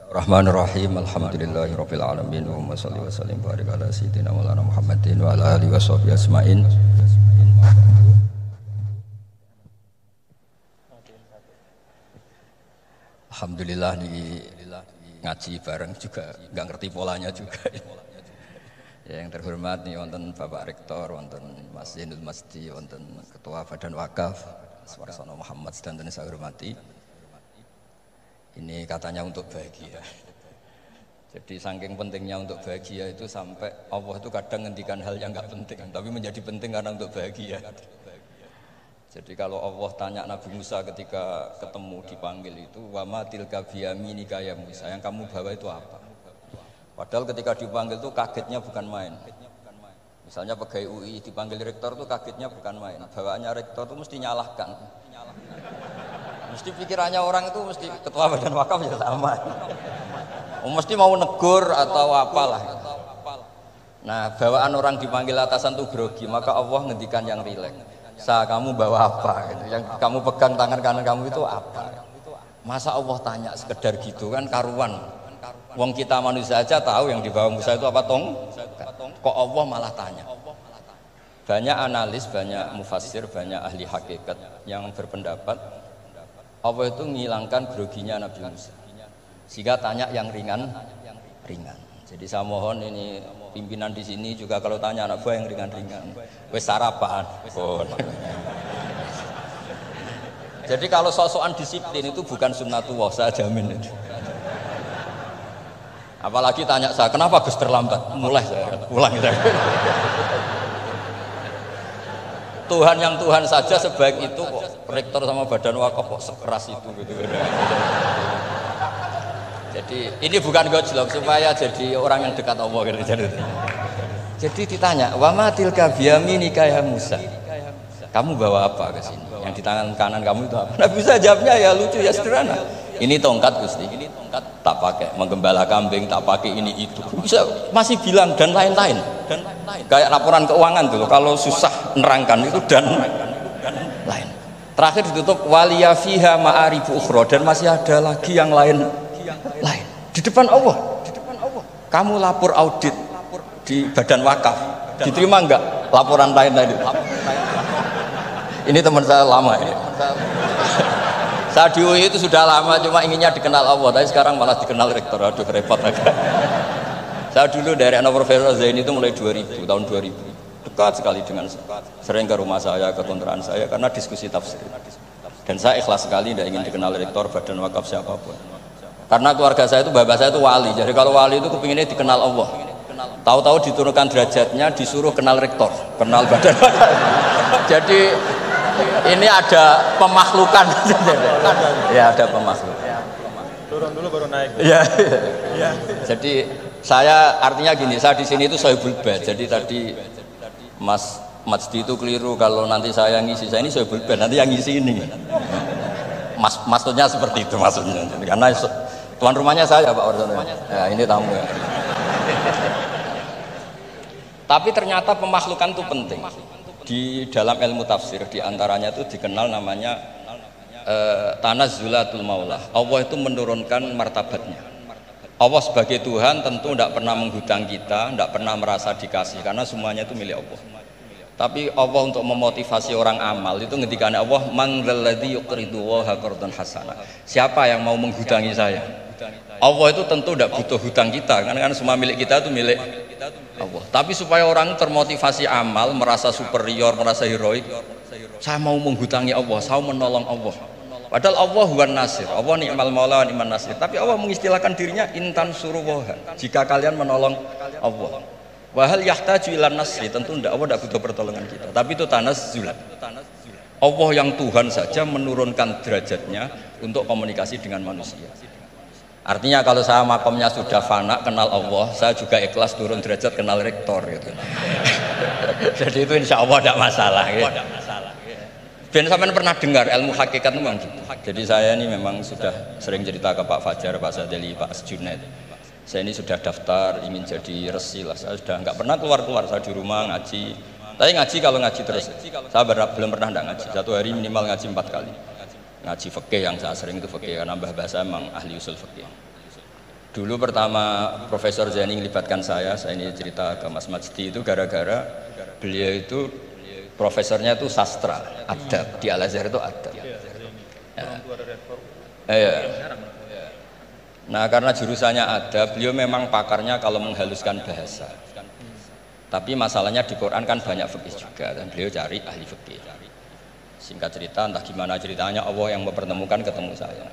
Rahmanir-Rahim. Alhamdulillahirabbil alamin. Allahumma shalli wa sallim barik ala sayyidina Maulana Muhammadin wa ala alihi washabihi asmain. Alhamdulillah nih ngaji bareng juga, enggak ngerti polanya juga. Ya, yang terhormat nih wonten Bapak Rektor, wonten Mas Zainul Masdi, wonten Ketua Badan Wakaf Swarsono Muhammad sedanten saya hormati. Ini katanya untuk bahagia. Jadi saking pentingnya untuk bahagia itu sampai Allah itu kadang ngendikan hal yang enggak penting, tapi menjadi penting karena untuk bahagia. Jadi kalau Allah tanya Nabi Musa ketika ketemu dipanggil itu, wa ma tilka biyaminika ya Musa, yang kamu bawa itu apa? Padahal ketika dipanggil itu kagetnya bukan main. Misalnya pegawai UI dipanggil rektor itu kagetnya bukan main. Bawaannya rektor itu mesti nyalahkan. Mesti pikirannya orang itu mesti ketua badan wakaf ya sama. Mesti mau negur atau apalah. Nah, bawaan orang dipanggil atasan tuh grogi, maka Allah ngendikan yang rileks. Kamu bawa apa? Gitu. Yang kamu pegang tangan kanan kamu itu apa? Masa Allah tanya sekedar gitu kan karuan. Wong kita manusia aja tahu yang dibawa Musa itu apa tong? Kok Allah malah tanya? Banyak analis, banyak mufassir, banyak ahli hakikat yang berpendapat Allah itu menghilangkan groginya Nabi Musa. Sehingga tanya yang ringan. Jadi saya mohon ini pimpinan di sini juga kalau tanya anak buah yang ringan-ringan. Wes sarapan. Jadi kalau sosokan disiplin itu bukan sunnatullah, saya jamin itu. Apalagi tanya saya, kenapa Gus terlambat? Mulai saya, pulang saya. Tuhan yang Tuhan saja sebaik itu kok rektor sama badan wakaf kok sekeras itu gitu. Jadi ini bukan gojlok supaya jadi orang yang dekat Allah gitu. Jadi ditanya, wa ma tilka biyaminika ya Musa? Kamu bawa apa ke sini? Yang di tangan kanan kamu itu apa? Nabi Musa jawabnya ya lucu ya sederhana. Ini tongkat Gusti, ini tongkat tak pakai menggembala kambing, tak pakai ini itu. Bisa masih bilang dan lain-lain. Kayak laporan keuangan tuh, kalau susah nerangkan itu dan lain. Terakhir ditutup waliya fiha ma'arifu ukhra, dan masih ada lagi yang lain di depan Allah. Kamu lapor audit di badan wakaf, diterima enggak laporan lain tadi? Ini teman saya lama ini. Saya di UI itu sudah lama, cuma inginnya dikenal Allah, tapi sekarang malah dikenal rektor. Aduh repot agak. Saya dulu dari anak Profesor Zaini itu mulai 2000, tahun 2000 dekat sekali dengan sering ke rumah saya, ke kontrakan saya karena diskusi tafsir. Dan saya ikhlas sekali tidak ingin dikenal rektor badan wakaf siapapun. Karena keluarga saya itu, bapak saya itu wali. Jadi kalau wali itu kepinginnya dikenal Allah. Tahu-tahu diturunkan derajatnya disuruh kenal rektor, kenal badan wakaf. Jadi ini ada pemakhlukan. Ya, ada pemakhlukan. Turun dulu baru naik. Ya. Jadi saya artinya gini, saya di sini itu sohibul bait. Jadi tadi Mas Masdi itu keliru kalau nanti saya ngisi, saya ini sohibul bait, nanti yang ngisi ini. Maksudnya seperti itu maksudnya. Karena tuan rumahnya saya Pak Warsono. Ya, ini tamu ya. Tapi ternyata pemakhlukan itu penting. Di dalam ilmu tafsir diantaranya itu dikenal namanya tanazzulatul maulah. Allah itu menurunkan martabatnya. Allah sebagai Tuhan tentu tidak pernah menghutang kita, tidak pernah merasa dikasih karena semuanya itu milik Allah. Tapi Allah untuk memotivasi orang amal itu ngendikan Allah, man dzalladzi yuqridu waha qardan hasana. Siapa yang mau menghutangi saya? Allah itu tentu tidak butuh hutang kita, karena kan semua milik kita itu milik Allah. Tapi supaya orang termotivasi amal, merasa superior, merasa heroik, saya mau menghutangi Allah, saya mau menolong Allah. Padahal Allah huwan nasir, Allah ni'mal maula wa ni'man nasir. Tapi Allah mengistilahkan dirinya intan suruwaha, jika kalian menolong Allah. Wahal yahtaju ilan nasri, tentu tidak, Allah tidak butuh pertolongan kita. Tapi itu tanazzulan. Allah yang Tuhan saja menurunkan derajatnya untuk komunikasi dengan manusia. Artinya kalau saya makomnya sudah fana kenal Allah, saya juga ikhlas turun derajat kenal rektor gitu. Jadi itu insya Allah tidak masalah. Gitu. Ben sampean pernah dengar ilmu hakikat itu memang gitu. Jadi saya ini memang sudah sering cerita ke Pak Fajar, Pak Sadeli, Pak Junaid. Saya ini sudah daftar ingin jadi resi lah. Saya sudah nggak pernah keluar, saya di rumah ngaji. Tapi ngaji kalau ngaji terus. Saya belum pernah tidak ngaji. Satu hari minimal ngaji 4 kali. Ngaji fikih yang saya sering itu fikih karena mbah saya memang ahli usul fikih. Dulu pertama Profesor Zaini melibatkan saya ini cerita ke Mas Majdi itu gara-gara beliau itu profesornya itu sastra, adab, di Al-Azhar itu adab. Ya. Nah karena jurusannya adab, beliau memang pakarnya kalau menghaluskan bahasa. Tapi masalahnya di Quran kan banyak fikih juga dan beliau cari ahli fikih. Singkat cerita, entah gimana ceritanya Allah yang mempertemukan ketemu saya.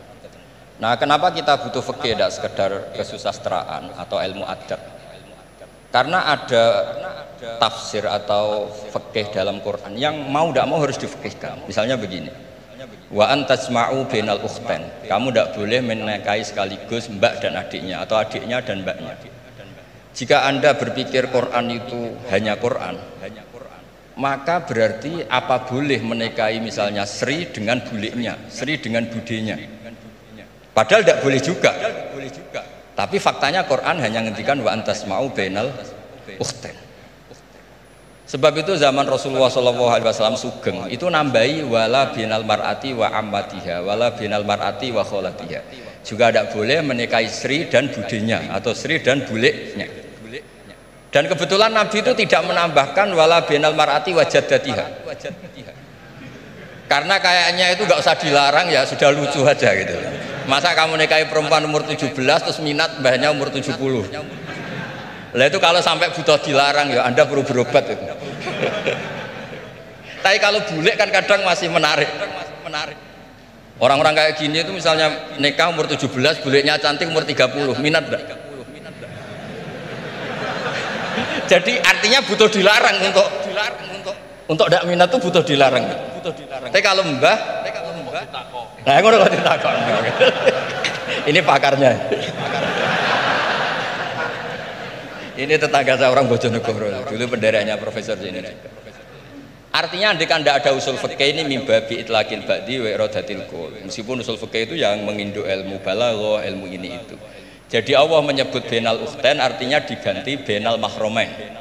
Nah kenapa kita butuh fikih, tidak sekedar kesusastraan atau ilmu adab? Karena ada tafsir atau fikih dalam Quran yang mau tidak mau harus difikihkan. Misalnya begini, wa antasma'u bainal ukhtain, kamu tidak boleh menikahi sekaligus mbak dan adiknya atau adiknya dan mbaknya. Jika Anda berpikir Quran itu hanya Quran, maka berarti apa boleh menikahi misalnya Sri dengan buliknya, Sri dengan budenya. Padahal tidak boleh juga. Tapi faktanya Quran hanya ngendikan wa antasma'u bainal ukhtain. Sebab itu zaman Rasulullah SAW sugeng itu nambahi wala binal mar'ati wa ammatiha wala binal mar'ati wa kholatiha. Juga tidak boleh menikahi Sri dan budenya atau Sri dan buliknya. Dan kebetulan Nabi itu tidak menambahkan wala binal mar'ati wa jaddatiha. Karena kayaknya itu nggak usah dilarang, ya sudah lucu aja gitu. Masa kamu nikahi perempuan umur 17 terus minat mbahnya umur 70. Lah itu kalau sampai butuh dilarang ya Anda perlu berobat itu. Tapi kalau bulik kan kadang masih menarik. Orang-orang kayak gini itu misalnya nikah umur 17, buliknya cantik umur 30, minat enggak? Jadi artinya butuh dilarang untuk tidak minat itu butuh dilarang. Tapi kalau mbah, nah ngono kok ditakon. Ini pakarnya. Ini tetangga saya orang Bojonegoro, dulu benderanya Profesor Zaini. Artinya andai kan tidak ada usul fikih ini mimbabi itlaqil ba'di wa iradatil qul. Meskipun usul fikih itu yang menginduk ilmu balaghah, ilmu ini itu. Jadi Allah menyebut bainal ukhtain artinya diganti bainal mahromain.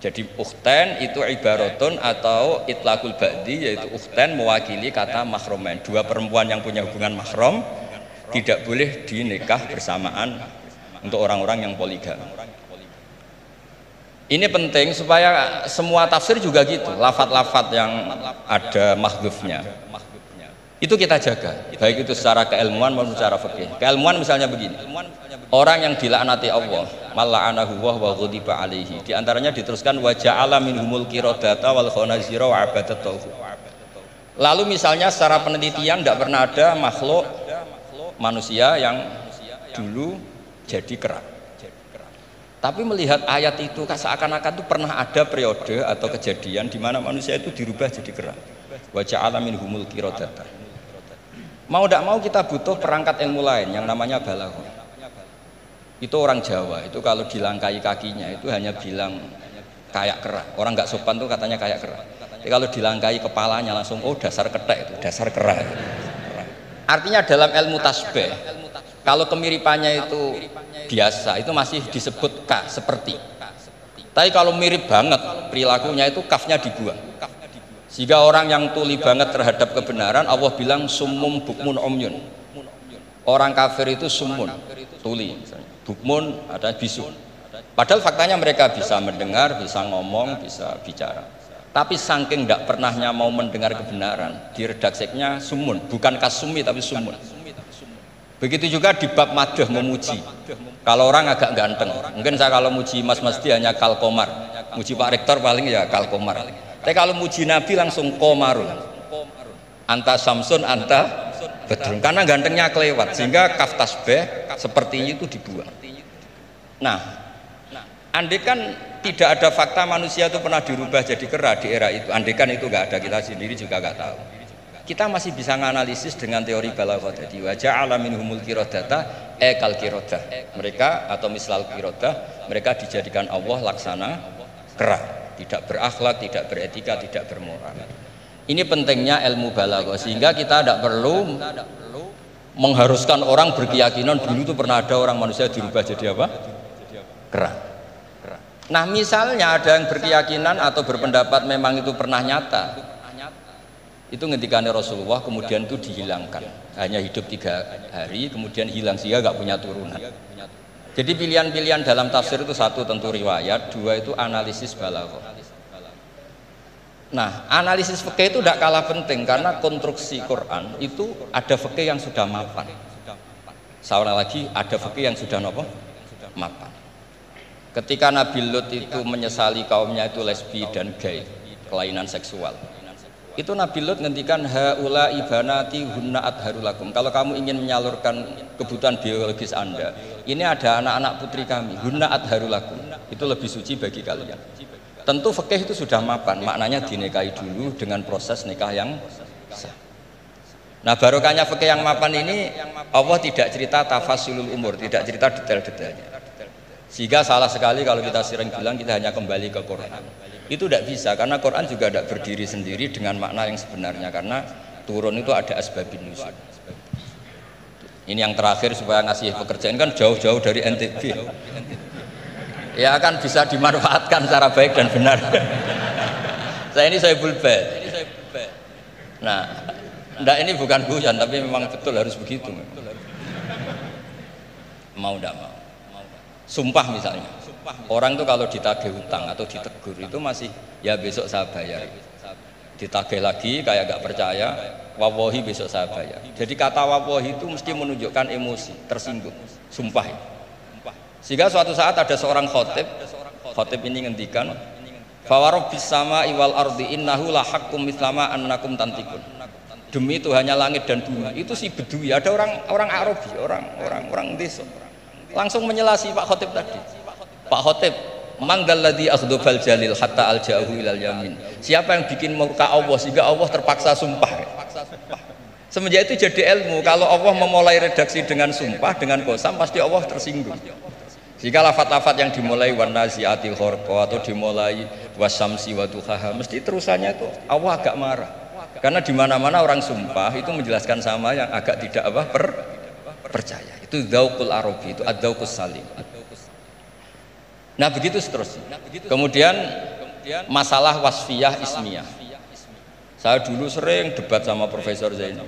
Jadi ukhtain itu ibaratun atau itlaqul ba'di, yaitu ukhtain mewakili kata mahromain. Dua perempuan yang punya hubungan mahram tidak boleh dinikah bersamaan untuk orang-orang yang poligami. Ini penting supaya semua tafsir juga gitu, lafat-lafat yang ada mahdzufnya itu kita jaga, baik itu secara keilmuan maupun secara fikih. Keilmuan misalnya begini, orang yang dilaknati Allah mal'anahu wa ghadiba alaihi, di antaranya diteruskan wa ja'ala minhumul qiradata wal khanazira wa abadat tauhid. Lalu misalnya secara penelitian tidak pernah ada makhluk manusia yang dulu jadi kera. Tapi melihat ayat itu seakan-akan itu pernah ada periode atau kejadian di mana manusia itu dirubah jadi kera. Wa ja'ala minhumul qiradata. Mau tidak mau kita butuh perangkat ilmu lain yang namanya balaghah. Itu orang Jawa itu kalau dilangkai kakinya itu hanya bilang kayak kera. Orang nggak sopan tuh katanya kayak kera. Tapi kalau dilangkai kepalanya langsung oh dasar ketek itu, dasar kera. Artinya dalam ilmu tasbih kalau kemiripannya itu biasa itu masih disebut ka seperti. Tapi kalau mirip banget perilakunya itu kafnya dibuang. Sehingga orang yang tuli banget terhadap kebenaran Allah bilang summum bukmun umyun. Orang kafir itu summun, tuli misalnya. Bukmun ada bisu. Padahal faktanya mereka bisa mendengar, bisa ngomong, bisa bicara. Tapi saking tidak pernahnya mau mendengar kebenaran, di redaksinya summun, bukan kasumi tapi summun. Begitu juga di bab madah memuji. Kalau orang agak ganteng, mungkin saya kalau muji Mas Masdi hanya kalkomar, muji Pak Rektor paling ya kalkomar. Tapi kalau muji Nabi langsung komarun, anta samsun anta bedrun, karena gantengnya kelewat sehingga kaf tasbih seperti itu dibuang. Nah, andai kan tidak ada fakta manusia itu pernah dirubah jadi kera di era itu, andai kan itu nggak ada, kita sendiri juga nggak tahu. Kita masih bisa menganalisis dengan teori balaghah. Jadi wa ja'ala minhumul qiradata kal qiradah. Mereka atau mislal qiradah, mereka dijadikan Allah laksana kera, tidak berakhlak, tidak beretika, tidak bermoral. Ini pentingnya ilmu balaghah sehingga kita tidak perlu mengharuskan orang berkeyakinan dulu itu pernah ada orang manusia dirubah jadi apa? Kera. Nah, misalnya ada yang berkeyakinan atau berpendapat memang itu pernah nyata. Itu ngendikannya Rasulullah kemudian itu dihilangkan, hanya hidup 3 hari kemudian hilang sehingga nggak punya turunan. Jadi pilihan-pilihan dalam tafsir itu satu tentu riwayat, dua itu analisis balaghah. Nah, analisis fikih itu tidak kalah penting karena konstruksi Quran itu ada fikih yang sudah mapan. Seorang lagi ada fikih yang sudah nopo mapan. Ketika Nabi Lut itu menyesali kaumnya itu lesbi dan gay, kelainan seksual. Itu Nabi Lut ngendikan haula ibanati hunna adharulakum. Kalau kamu ingin menyalurkan kebutuhan biologis Anda, ini ada anak-anak putri kami, hunna adharulakum. Itu lebih suci bagi kalian. Tentu fikih itu sudah mapan, maknanya dinikahi dulu dengan proses nikah yang sah. Nah, barokahnya fikih yang mapan ini Allah tidak cerita tafasilul umur, tidak cerita detail-detailnya. Sehingga salah sekali kalau kita sering bilang kita hanya kembali ke Quran. Itu tidak bisa karena Quran juga tidak berdiri sendiri dengan makna yang sebenarnya, karena turun itu ada asbabun nuzul. Ini yang terakhir supaya ngasih pekerjaan kan jauh-jauh dari NTB. Ya akan bisa dimanfaatkan secara baik dan benar. Saya ini Sohibul Bait. Nah, enggak, ini bukan guyon tapi memang betul harus begitu. Mau tidak mau. Sumpah misalnya, orang tuh kalau ditagih hutang atau ditegur itu masih ya besok saya bayar. Ditagih lagi kayak gak percaya, wawahi besok saya bayar. Jadi kata wawahi itu mesti menunjukkan emosi, tersinggung, sumpah. Sehingga suatu saat ada seorang khotib ini ngendikan, fawarobbis sama iwal ardi innahu lahakum mislama annakum tantikun. Demi Tuhannya langit dan bumi, itu si Bedui, ada orang Arabi, orang desa. Langsung menyelasi Pak Khotib tadi. Pak Khotib, mangdalladzi akhdhafal jalil hatta alja'ahu ilal yamin. Siapa yang bikin murka Allah sehingga Allah terpaksa sumpah? Semenjak itu jadi ilmu, kalau Allah memulai redaksi dengan sumpah, dengan qasam, pasti Allah tersinggung. Jika lafat-lafat yang dimulai wanaziati khorqa atau dimulai wasamsi waduhaha, mesti terusannya itu Allah agak marah. Karena di mana-mana orang sumpah itu menjelaskan sama yang agak tidak percaya. Itu dzauqul arabi, itu ad-dzauqus salim. Nah, begitu seterusnya. Kemudian masalah wasfiyah ismiyah. Saya dulu sering debat sama Profesor Zainal.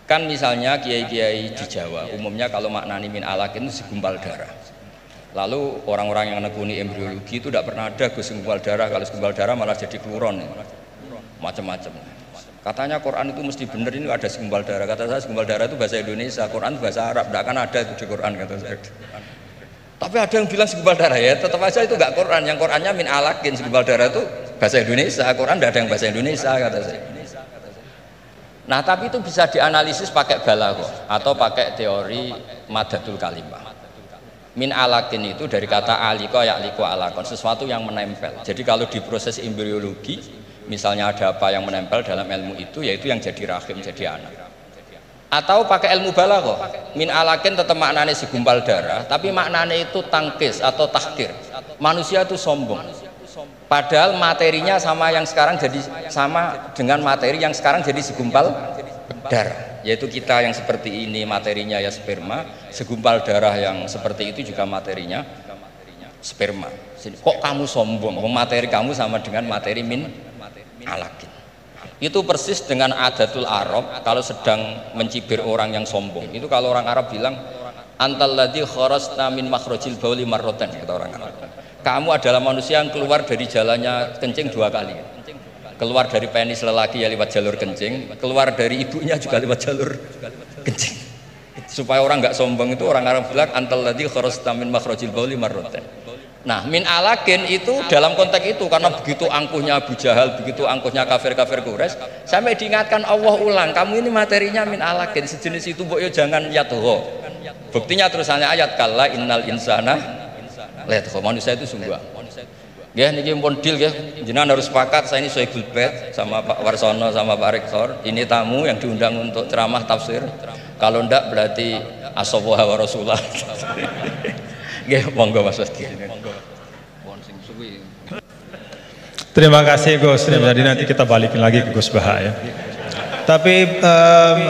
Kan misalnya kiai-kiai di Jawa umumnya kalau maknani min alaq itu segumpal darah. Lalu orang-orang yang nekuni embriologi itu tidak pernah ada segumpal darah, kalau segumpal darah malah jadi kluron, macam-macam. Katanya Quran itu mesti benar, ini ada segumpal darah. Kata saya segumpal darah itu bahasa Indonesia, Quran itu bahasa Arab, tidak akan ada itu di Quran, kata saya. Tapi ada yang bilang segumpal darah, ya tetap aja itu enggak Quran. Yang Qurannya min alakin, segumpal darah itu bahasa Indonesia, Quran tidak ada yang bahasa Indonesia, kata saya. Nah, tapi itu bisa dianalisis pakai balaghah atau pakai teori madatul kalimah. Min alakin itu dari kata aliko ya'liku alakon, sesuatu yang menempel. Jadi kalau di proses embriologi misalnya ada apa yang menempel dalam ilmu itu, yaitu yang jadi rahim, jadi anak. Atau pakai ilmu balaghah, min alakin tetap maknanya segumpal darah, tapi maknanya itu tangkis atau tahkir. Manusia itu sombong. Padahal materinya sama yang sekarang jadi sama dengan materi yang sekarang jadi segumpal darah, yaitu kita yang seperti ini materinya ya sperma, segumpal darah yang seperti itu juga materinya sperma. Kok kamu sombong? Materi kamu sama dengan materi min alakin. Itu persis dengan adatul Arab kalau sedang mencibir orang yang sombong. Itu kalau orang Arab bilang antal ladzi kharajta min makhrajil bauli marratan, kata orang Arab. Kamu adalah manusia yang keluar dari jalannya kencing 2 kali. Keluar dari penis lelaki ya lewat jalur kencing, keluar dari ibunya juga lewat jalur kencing. Supaya orang nggak sombong itu orang Arab bilang antal ladzi kharajta min makhrajil bauli marratan. Nah, min alakin itu dalam konteks itu karena begitu angkuhnya Abu Jahal, begitu angkuhnya kafir-kafir Quraisy, sampai diingatkan Allah ulang, kamu ini materinya min alakin, sejenis itu mbok yo jangan yatho. Buktinya terusannya ayat kalla innal insana lihat manusia itu sungguh. Ya niki pun deal ya, jenengan harus sepakat. Saya ini Sohibul Bait sama Pak Warsono sama Pak Rektor. Ini tamu yang diundang untuk ceramah tafsir. Kalau ndak berarti asawaha wa rasulah. Nggih, monggo Mas Wadi. Terima kasih Gus. Jadi nanti kita balikin lagi ke Gus Baha ya. Tapi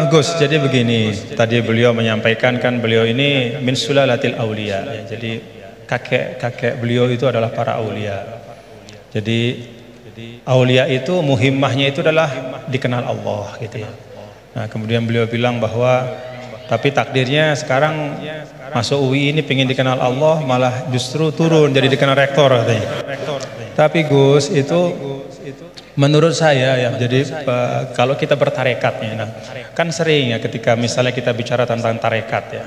Gus, jadi begini, tadi beliau menyampaikan kan beliau ini min sulalatil aulia ya, jadi kakek beliau itu adalah para aulia. Jadi aulia itu muhimmahnya itu adalah dikenal Allah gitu ya. Nah, kemudian beliau bilang bahwa Tapi takdirnya sekarang masuk UI ini pengen dikenal Allah, malah justru turun jadi dikenal rektor katanya. Tapi Gus, itu menurut saya ya, jadi kalau kita bertarekatnya, nah, kan sering ya ketika misalnya kita bicara tentang tarekat ya.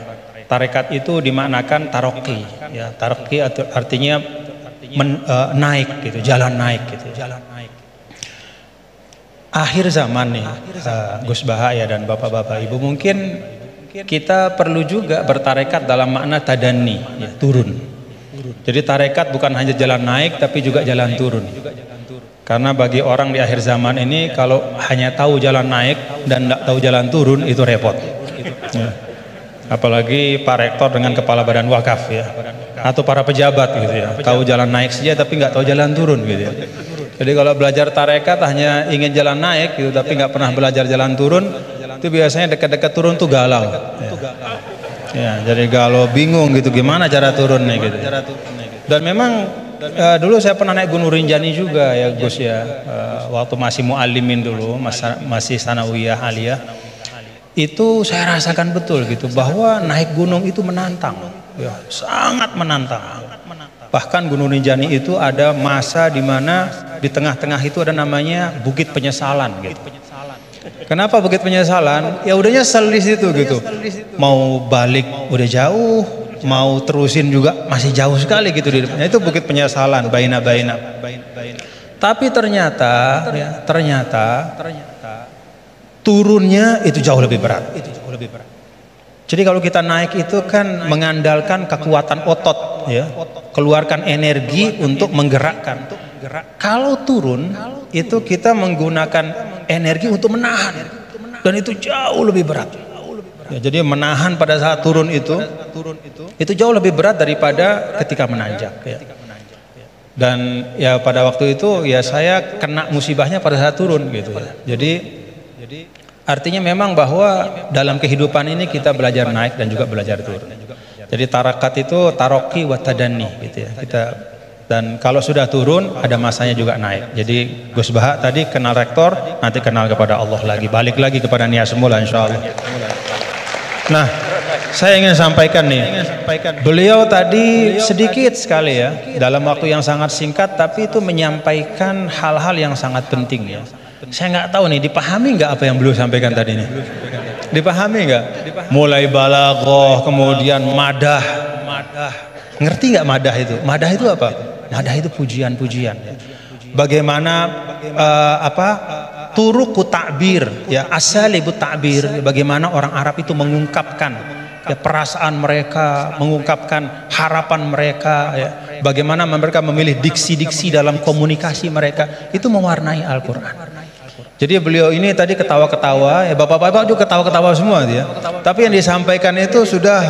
Tarekat itu dimaknakan taroki, ya. Taroki artinya naik gitu, jalan naik gitu, jalan naik. Akhir zaman nih, Gus Bahaya dan bapak-bapak ibu, mungkin kita perlu juga bertarekat dalam makna tadani, ya, turun. Jadi tarekat bukan hanya jalan naik, tapi juga jalan turun. Karena bagi orang di akhir zaman ini, kalau hanya tahu jalan naik dan tidak tahu jalan turun, itu repot. Ya. Apalagi Pak Rektor dengan Kepala Badan Wakaf ya, atau para pejabat gitu ya, tahu jalan naik saja tapi nggak tahu jalan turun gitu ya. Jadi kalau belajar tarekat hanya ingin jalan naik gitu, tapi nggak pernah belajar jalan turun, itu biasanya dekat-dekat turun tuh galau. Ya, jadi galau, bingung gitu gimana cara turunnya gitu. Dan memang dulu saya pernah naik Gunung Rinjani juga ya Gus ya, waktu masih muallimin dulu, masih sanawiyah aliyah. Itu saya rasakan betul gitu bahwa naik gunung itu menantang, ya, sangat menantang. Bahkan Gunung Rinjani itu ada masa di mana di tengah-tengah itu ada namanya Bukit Penyesalan gitu. Kenapa Bukit Penyesalan? Ya udah nyesel di situ gitu. Mau balik udah jauh, mau terusin juga masih jauh sekali gitu di depannya. Itu Bukit Penyesalan, baina. Tapi ternyata turunnya itu jauh lebih berat. Jadi kalau kita naik itu kan mengandalkan kekuatan otot ya, keluarkan energi untuk menggerakkan. Kalau turun itu kita menggunakan energi untuk menahan, dan itu jauh lebih berat. Ya, jadi menahan pada saat turun itu jauh lebih berat daripada ketika menanjak ya. Dan ya pada waktu itu ya saya kena musibahnya pada saat turun gitu ya. Jadi artinya memang bahwa dalam kehidupan ini kita belajar naik dan juga belajar turun. Jadi tarakat itu taroki wa tadani gitu ya. Dan kalau sudah turun ada masanya juga naik. Jadi Gus Baha tadi kenal rektor, nanti kenal kepada Allah lagi, balik lagi kepada niat semula insyaallah. Nah, saya ingin sampaikan nih, beliau tadi sedikit sekali ya, dalam waktu yang sangat singkat, tapi itu menyampaikan hal-hal yang sangat penting ya. Saya nggak tahu nih, dipahami nggak apa yang beliau sampaikan tadi nih? Dipahami nggak? Mulai balaghah, kemudian madah. Ngerti nggak madah itu? Madah itu apa? Madah itu pujian-pujian. Bagaimana turuku ta'bir, ya, asalibut ta'bir. Bagaimana orang Arab itu mengungkapkan ya, perasaan mereka, mengungkapkan harapan mereka. Ya. Bagaimana mereka memilih diksi-diksi dalam komunikasi mereka, itu mewarnai Al-Quran. Jadi beliau ini tadi ketawa-ketawa, ya bapak-bapak juga ketawa-ketawa semua dia. Tapi yang disampaikan itu sudah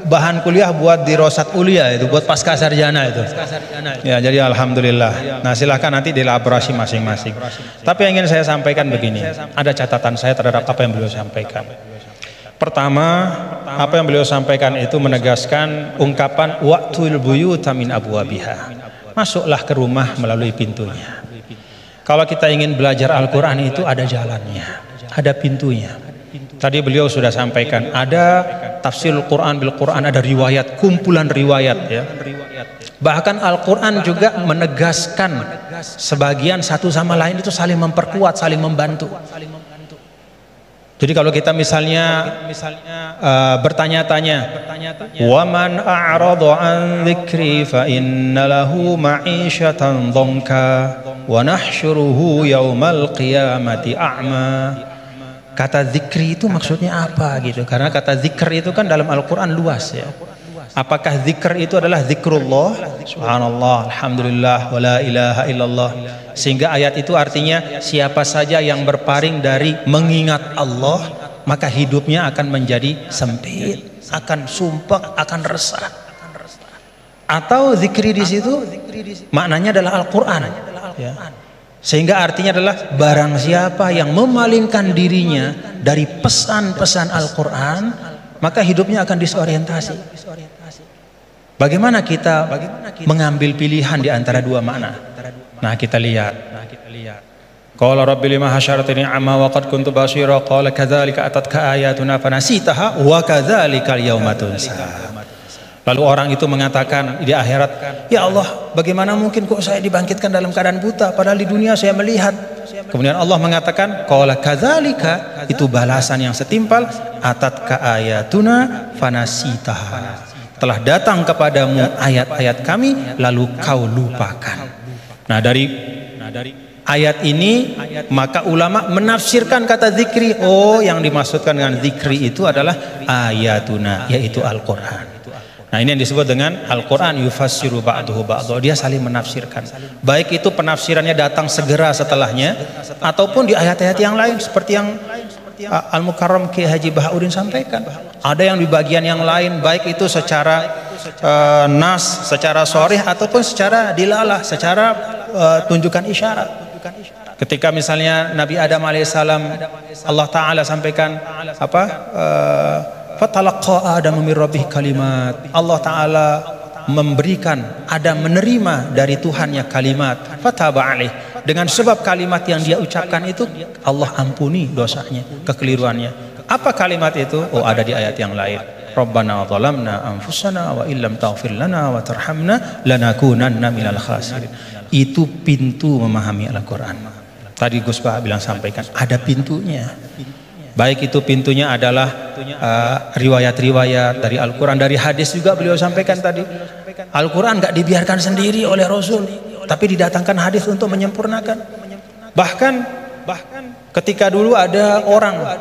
bahan kuliah buat dirosat ulia itu, buat pasca sarjana itu. Ya, jadi alhamdulillah. Nah, silahkan nanti dielaborasi masing-masing. Tapi yang ingin saya sampaikan begini, ada catatan saya terhadap apa yang beliau sampaikan. Pertama, apa yang beliau sampaikan itu menegaskan ungkapan wa'tul buyuta min abwabiha. Masuklah ke rumah melalui pintunya. Kalau kita ingin belajar Al-Quran itu ada jalannya, ada pintunya. Tadi beliau sudah sampaikan, ada tafsir Al-Quran bil Quran, ada riwayat, kumpulan riwayat ya. Bahkan Al-Quran juga menegaskan sebagian satu sama lain itu saling memperkuat, saling membantu. Jadi kalau kita misalnya bertanya-tanya, wa man a'rada an dzikri fa inna lahu ma'isyatan dhanka wa nahsyuruhu yaumal qiyamati a'ma. Kata zikri itu maksudnya apa gitu? Karena kata zikr itu kan dalam Al-Qur'an luas ya. Apakah zikr itu adalah zikrullah, subhanallah, alhamdulillah, wala ilaha illallah, sehingga ayat itu artinya siapa saja yang berpaling dari mengingat Allah maka hidupnya akan menjadi sempit, akan sumpek, akan resah. Atau zikri di situ maknanya adalah Al-Quran ya. Sehingga artinya adalah barang siapa yang memalingkan dirinya dari pesan-pesan Al-Quran maka hidupnya akan disorientasi. Bagaimana kita mengambil pilihan di antara dua makna? Nah, kita lihat. Qala rabbi lima hasyartani a'ma wa qad kuntu basira qala kadzalika atatka ayatuna fanasitaha wa kadzalika al-yauma tunsa. Lalu orang itu mengatakan di akhirat, ya Allah, bagaimana mungkin kok saya dibangkitkan dalam keadaan buta padahal di dunia saya melihat. Kemudian Allah mengatakan qala kadzalika, itu balasan yang setimpal, atatka ayatuna fanasitaha. Telah datang kepadamu ayat-ayat kami lalu kau lupakan. Nah, dari ayat ini maka ulama menafsirkan kata zikri. Oh, yang dimaksudkan dengan zikri itu adalah ayatuna, yaitu Al-Quran. Nah, ini yang disebut dengan Al-Quran yufassiru ba'duhu ba'dhu. Dia saling menafsirkan. Baik itu penafsirannya datang segera setelahnya ataupun di ayat-ayat yang lain seperti yang Al-Mukarram Ki Haji Bahauddin sampaikan. Ada yang di bagian yang lain, baik itu secara nas, secara sharih ataupun secara dilalah, secara tunjukkan isyarat. Ketika misalnya Nabi Adam alaihissalam, Allah Ta'ala sampaikan apa? Fatalaqa Adam min rabbih kalimat. Allah Ta'ala memberikan, Adam menerima dari Tuhannya kalimat. Fataba alaih. Dengan sebab kalimat yang dia ucapkan itu, Allah ampuni dosanya, kekeliruannya. Apa kalimat itu? Oh, ada di ayat yang lain. Rabbana zalamna anfusana wa illam taghfir lana wa tarhamna lanakunanna minal khasirin. Itu pintu memahami Al-Quran. Tadi Gus Bah bilang sampaikan, ada pintunya. Baik itu pintunya adalah riwayat-riwayat dari Al-Quran, dari hadis juga beliau sampaikan tadi. Al-Quran nggak dibiarkan sendiri oleh Rasul, tapi didatangkan hadis untuk menyempurnakan. Bahkan ketika dulu ada orang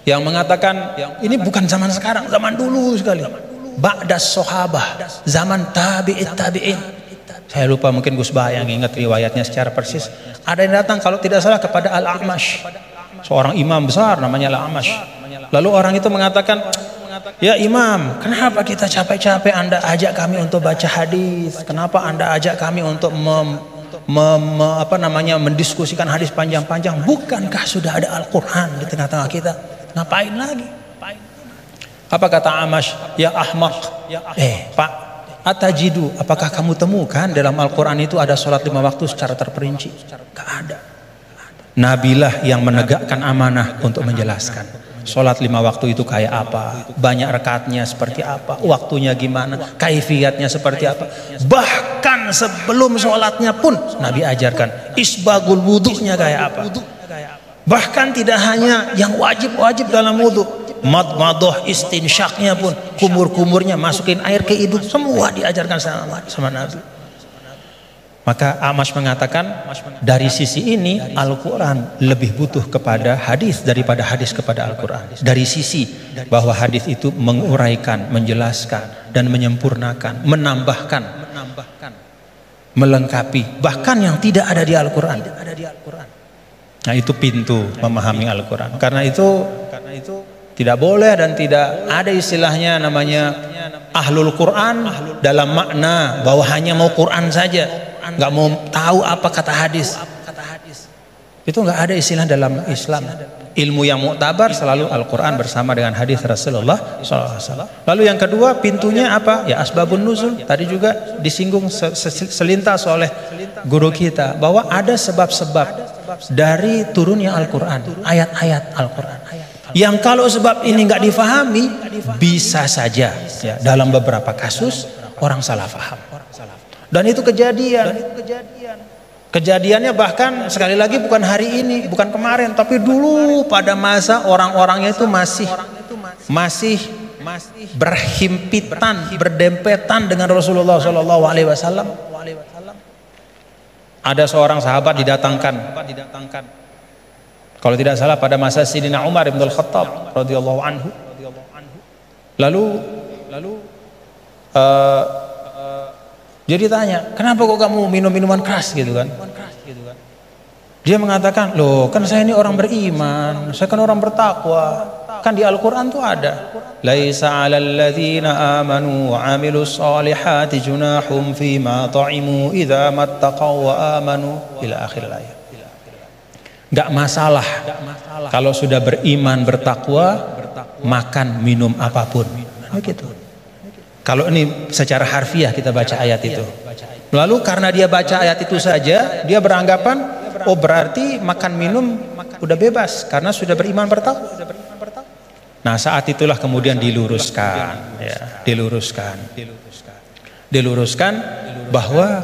yang mengatakan ini bukan zaman sekarang, zaman dulu sekali. Ba'das sahabah, zaman tabi'in. Saya lupa, mungkin Gus Bah yang ingat riwayatnya secara persis. Ada yang datang kalau tidak salah kepada Al-A'mash, seorang imam besar namanya Al-A'mash. Lalu orang itu mengatakan, ya Imam, kenapa kita capek-capek Anda ajak kami untuk baca hadis? Kenapa Anda ajak kami untuk mendiskusikan hadis panjang-panjang? Bukankah sudah ada Al-Quran di tengah-tengah kita? Ngapain lagi? Apa kata A'mash? Ya ahmaq, Pak, atajidu, apakah kamu temukan dalam Al-Quran itu ada sholat 5 waktu secara terperinci? Gak ada. Nabilah yang menegakkan amanah untuk menjelaskan sholat 5 waktu itu kayak apa, banyak rakaatnya seperti apa, waktunya gimana, kaifiyatnya seperti apa. Bahkan sebelum sholatnya pun Nabi ajarkan isbagul wudunya kayak apa. Bahkan tidak hanya yang wajib-wajib dalam wudu, madmadah, istinsyaknya pun, kumur-kumurnya masukin air ke hidung, semua diajarkan sama Nabi. Maka A'mash mengatakan, dari sisi ini Al-Quran lebih butuh kepada hadis daripada hadis kepada Al-Quran. Dari sisi bahwa hadis itu menguraikan, menjelaskan dan menyempurnakan, menambahkan, melengkapi bahkan yang tidak ada di Al-Quran. Nah, itu pintu memahami Al-Quran. Karena itu tidak boleh dan tidak ada istilahnya namanya ahlul Quran dalam makna bahwa hanya mau Quran saja, nggak mau tahu apa kata hadis. Itu nggak ada istilah dalam Islam. Ilmu yang muktabar selalu Al-Quran bersama dengan hadis Rasulullah SAW. Lalu yang kedua pintunya apa? Ya asbabun nuzul. Tadi juga disinggung selintas oleh guru kita bahwa ada sebab-sebab dari turunnya Al-Quran, ayat-ayat Al-Quran. Yang kalau sebab ini nggak difahami, bisa saja ya, dalam beberapa kasus orang salah faham. Dan itu kejadiannya bahkan sekali lagi bukan hari ini, bukan kemarin, tapi dulu pada masa orang-orangnya itu masih berhimpitan, berdempetan dengan Rasulullah SAW. Ada seorang sahabat didatangkan, kalau tidak salah pada masa Sayyidina Umar bin Al-Khattab radhiyallahu anhu. Lalu dia ditanya, kenapa kok kamu minum minuman keras gitu kan? Dia mengatakan, loh kan saya ini orang beriman, saya kan orang bertakwa. Kan di Al-Quran tuh ada, laisa 'alal ladzina amanu wa 'amilus solihati junahum fima ta'imu idza mattaqaw wa amanu ila akhir ayat. Enggak masalah kalau sudah beriman bertakwa makan minum apapun. Begitu. Kalau ini secara harfiah kita baca ayat itu. Lalu karena dia baca ayat itu saja, dia beranggapan Oh berarti makan minum udah bebas karena sudah beriman bertauhid. Nah saat itulah kemudian diluruskan, ya, diluruskan bahwa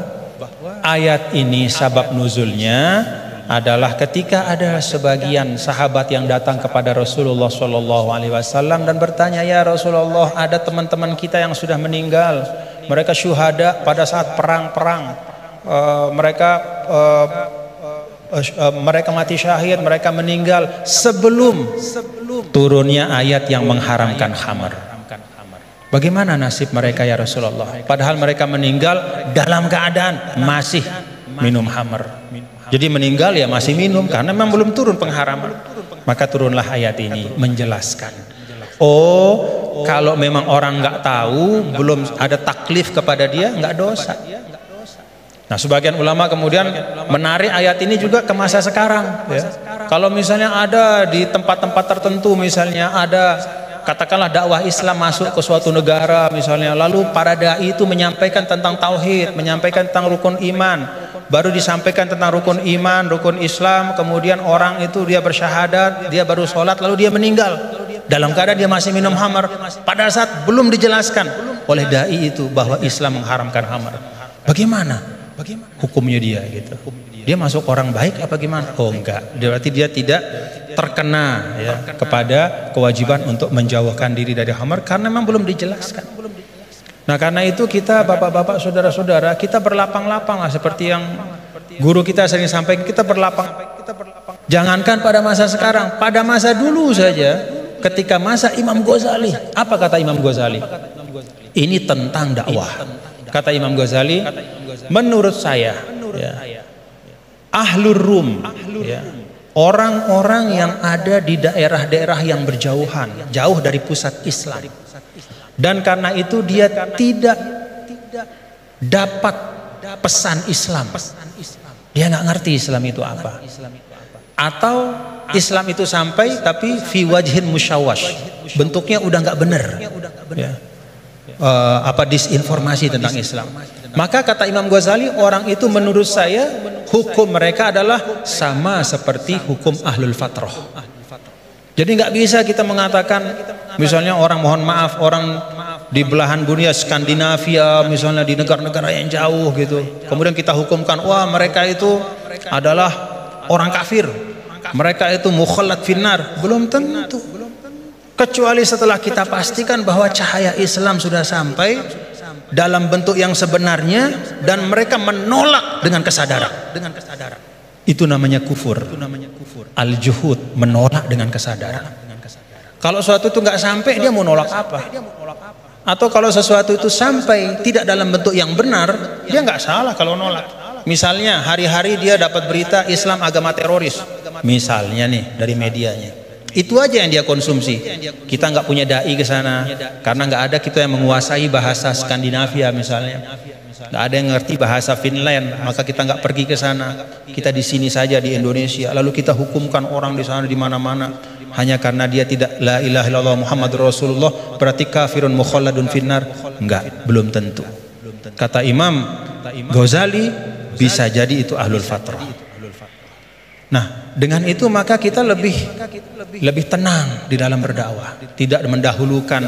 ayat ini sabab nuzulnya adalah ketika ada sebagian sahabat yang datang kepada Rasulullah SAW dan bertanya, ya Rasulullah, ada teman-teman kita yang sudah meninggal, mereka syuhada pada saat perang-perang, mereka mati syahid, mereka meninggal sebelum turunnya ayat yang mengharamkan khamar. Bagaimana nasib mereka ya Rasulullah? Padahal mereka meninggal dalam keadaan masih minum khamar. Jadi meninggal ya masih minum karena memang belum turun pengharaman. Maka turunlah ayat ini menjelaskan. Oh, kalau memang orang nggak tahu, belum ada taklif kepada dia, nggak dosa. Nah, sebagian ulama kemudian menarik ayat ini juga ke masa sekarang. Ya. Kalau misalnya ada di tempat-tempat tertentu, misalnya ada katakanlah dakwah Islam masuk ke suatu negara misalnya, lalu para dai itu menyampaikan tentang tauhid, menyampaikan tentang rukun iman. Baru disampaikan tentang rukun iman, rukun Islam, kemudian orang itu dia bersyahadat, dia baru sholat, lalu dia meninggal dalam keadaan dia masih minum khamar. Pada saat belum dijelaskan oleh dai itu bahwa Islam mengharamkan khamar. Bagaimana hukumnya dia gitu? Dia masuk orang baik apa gimana? Oh enggak, berarti dia tidak terkena ya kepada kewajiban untuk menjauhkan diri dari khamar karena memang belum dijelaskan. Nah karena itu kita bapak-bapak saudara-saudara kita berlapang-lapang lah seperti yang guru kita sering sampaikan, kita berlapang. Jangankan pada masa sekarang, pada masa dulu saja ketika masa Imam Ghazali, apa kata Imam Ghazali? Ini tentang dakwah. Kata Imam Ghazali, menurut saya ya, Ahlur Rum ya, orang-orang yang ada di daerah-daerah yang berjauhan, jauh dari pusat Islam. Dan karena itu dia tidak dapat pesan Islam. Dia nggak ngerti Islam itu apa. Atau Islam itu sampai tapi fi wajhin musyawash, bentuknya udah nggak benar. Ya. Disinformasi tentang Islam. Maka kata Imam Ghazali, orang itu menurut saya hukum mereka adalah sama seperti hukum ahlul fatrah. Jadi nggak bisa kita mengatakan misalnya orang, mohon maaf, orang di belahan dunia Skandinavia misalnya di negara-negara yang jauh gitu, kemudian kita hukumkan wah mereka itu adalah orang kafir, mereka itu mukhallat finnar. Belum tentu, kecuali setelah kita pastikan bahwa cahaya Islam sudah sampai dalam bentuk yang sebenarnya dan mereka menolak dengan kesadaran. Itu namanya kufur. Al-juhud, menolak dengan kesadaran. Kalau sesuatu itu nggak sampai, dia mau nolak apa? Atau kalau sesuatu itu sampai tidak dalam bentuk yang benar, dia nggak salah kalau nolak. Misalnya hari-hari dia dapat berita Islam agama teroris, misalnya nih dari medianya, itu aja yang dia konsumsi. Kita nggak punya dai ke sana karena nggak ada kita yang menguasai bahasa Skandinavia misalnya. Nggak ada yang ngerti bahasa Finland, maka kita nggak pergi ke sana. Kita di sini saja di Indonesia, lalu kita hukumkan orang di sana di mana-mana hanya karena dia tidak la ilaha illallah Muhammadur Rasulullah berarti kafirun mukhalladun finnar. Enggak, belum tentu. Kata Imam Ghazali, bisa jadi itu ahlul fatrah. Nah, dengan itu maka kita lebih tenang di dalam berdakwah, tidak mendahulukan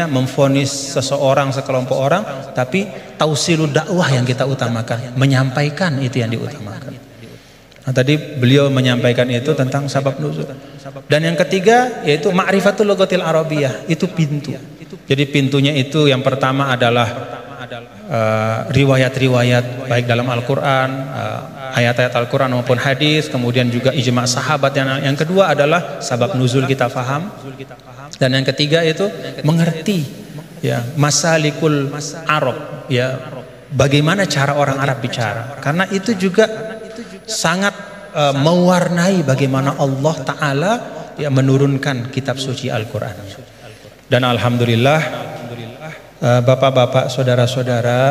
memvonis seseorang, sekelompok orang, tapi tausilud dakwah yang kita utamakan, menyampaikan itu yang diutamakan. Nah, tadi beliau menyampaikan itu tentang sabab nuzul. Dan yang ketiga yaitu ma'rifatul lughatil arabiyyah, itu pintu. Jadi pintunya itu yang pertama adalah riwayat-riwayat baik dalam Al-Quran, ayat-ayat Al-Quran maupun hadis, kemudian juga ijma' sahabat. Yang kedua adalah sabab nuzul kita faham, dan yang ketiga itu mengerti ya masalikul Arab, ya bagaimana cara orang Arab bicara, karena itu juga sangat mewarnai bagaimana Allah Ta'ala ya menurunkan kitab suci Al-Quran. Dan alhamdulillah bapak-bapak, saudara-saudara,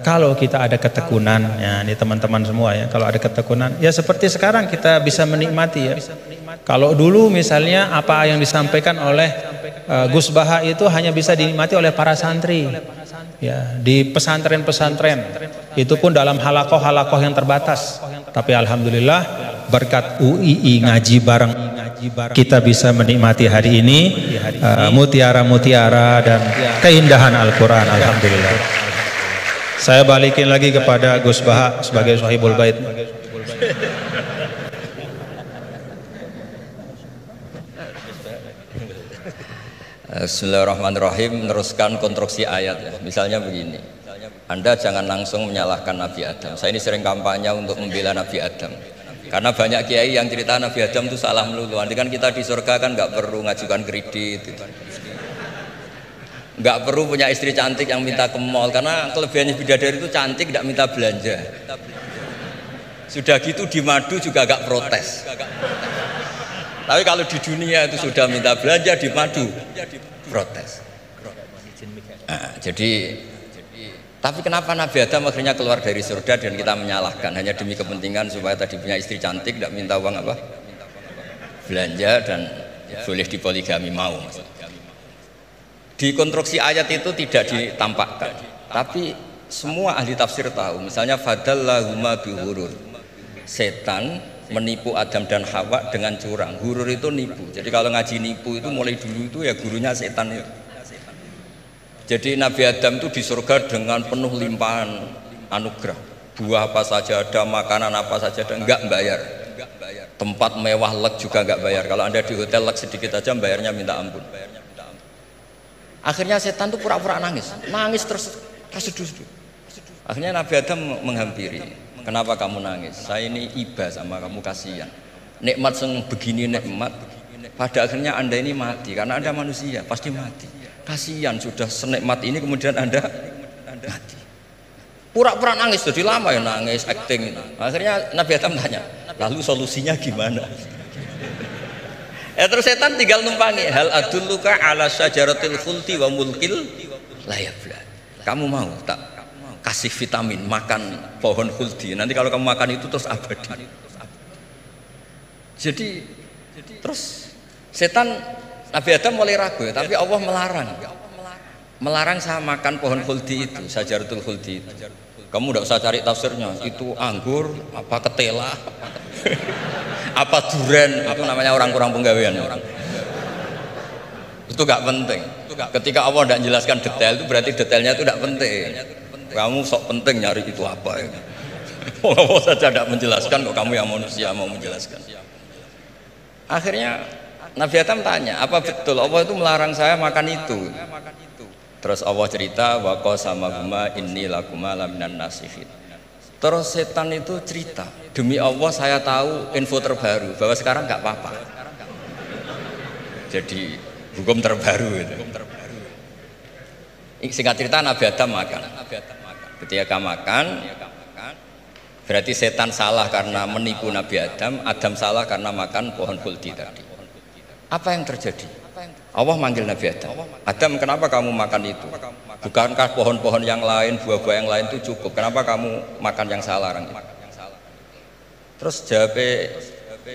kalau kita ada ketekunan, ya ini teman-teman semua ya, kalau ada ketekunan, ya seperti sekarang kita bisa menikmati ya. Kalau dulu misalnya apa yang disampaikan oleh Gus Baha itu hanya bisa dinikmati oleh para santri. Ya, di pesantren-pesantren itu pun dalam halakoh-halakoh yang terbatas. Tapi alhamdulillah berkat UII ngaji bareng kita bisa menikmati hari ini mutiara-mutiara dan keindahan Al-Quran. Alhamdulillah. Saya balikin lagi kepada Gus Baha sebagai Sahibul Bait. Bismillahirrahmanirrahim. Meneruskan konstruksi ayat ya. Misalnya begini, Anda jangan langsung menyalahkan Nabi Adam. Saya ini sering kampanye untuk membela Nabi Adam, karena banyak kiai yang cerita Nabi Adam itu salah melulu. Nanti kan kita di surga kan nggak perlu ngajukan kredit, nggak perlu punya istri cantik yang minta ke mall, karena kelebihannya bidadari itu cantik, tidak minta belanja. Sudah gitu di madu juga nggak protes. Tapi kalau di dunia itu sudah minta belanja, di madu protes. Tapi kenapa Nabi Adam akhirnya keluar dari surga dan kita menyalahkan hanya demi kepentingan supaya tadi punya istri cantik, tidak minta uang apa? Belanja dan boleh dipoligami mau. Di konstruksi ayat itu tidak ditampakkan, tapi semua ahli tafsir tahu. Misalnya fadallahuma bihurur, setan menipu Adam dan Hawa dengan curang. Hurur itu nipu. Jadi kalau ngaji nipu itu mulai dulu itu ya gurunya setan itu. Jadi Nabi Adam itu di surga dengan penuh limpahan anugerah. Buah apa saja ada, makanan apa saja ada, enggak bayar. Tempat mewah leg juga enggak bayar. Kalau Anda di hotel leg sedikit aja bayarnya minta ampun. Akhirnya setan itu pura-pura nangis terus terseduh-seduh. Akhirnya Nabi Adam menghampiri. Kenapa kamu nangis? Saya ini iba sama kamu, kasihan. Nikmat begini nikmat, pada akhirnya Anda ini mati karena Anda manusia, pasti mati. Kasihan sudah senikmat ini kemudian Anda mati. Pura-pura nangis, jadi lama ya nangis, acting. Akhirnya Nabi Adam tanya, lalu solusinya gimana? Terus setan tinggal numpangi. Hal adulluka ala syajaratil khuldi wa mulkil la yafla. Kamu mau tak kasih vitamin, makan pohon khuldi. Nanti kalau kamu makan itu terus abadi. Jadi terus setan, Nabi Adam mulai ragu ya, tapi Allah melarang saya makan pohon khuldi itu, syajaratul khuldi itu. Kamu tidak usah cari tafsirnya, itu anggur apa ketela apa duren, itu namanya orang kurang penggawean. Itu gak penting. Ketika Allah tidak menjelaskan detail itu berarti detailnya itu tidak penting. Kamu sok penting nyari itu apa ya? Allah saja tidak menjelaskan, kok kamu yang manusia mau menjelaskan. Akhirnya Nabi Adam tanya, apa betul Allah itu melarang saya makan itu? Terus Allah cerita, wa qasamahuma inni lakuma laminan nasihin. Terus setan itu cerita, demi Allah saya tahu info terbaru bahwa sekarang nggak apa-apa. Jadi hukum terbaru itu. Singkat cerita Nabi Adam makan. Ketika makan, berarti setan salah karena menipu Nabi Adam, Adam salah karena makan pohon khuldi tadi. Apa yang terjadi? Allah manggil Nabi Adam. Adam, kenapa kamu makan itu? Bukankah pohon-pohon yang lain, buah-buah yang lain itu cukup? Kenapa kamu makan yang salah? Terus jawab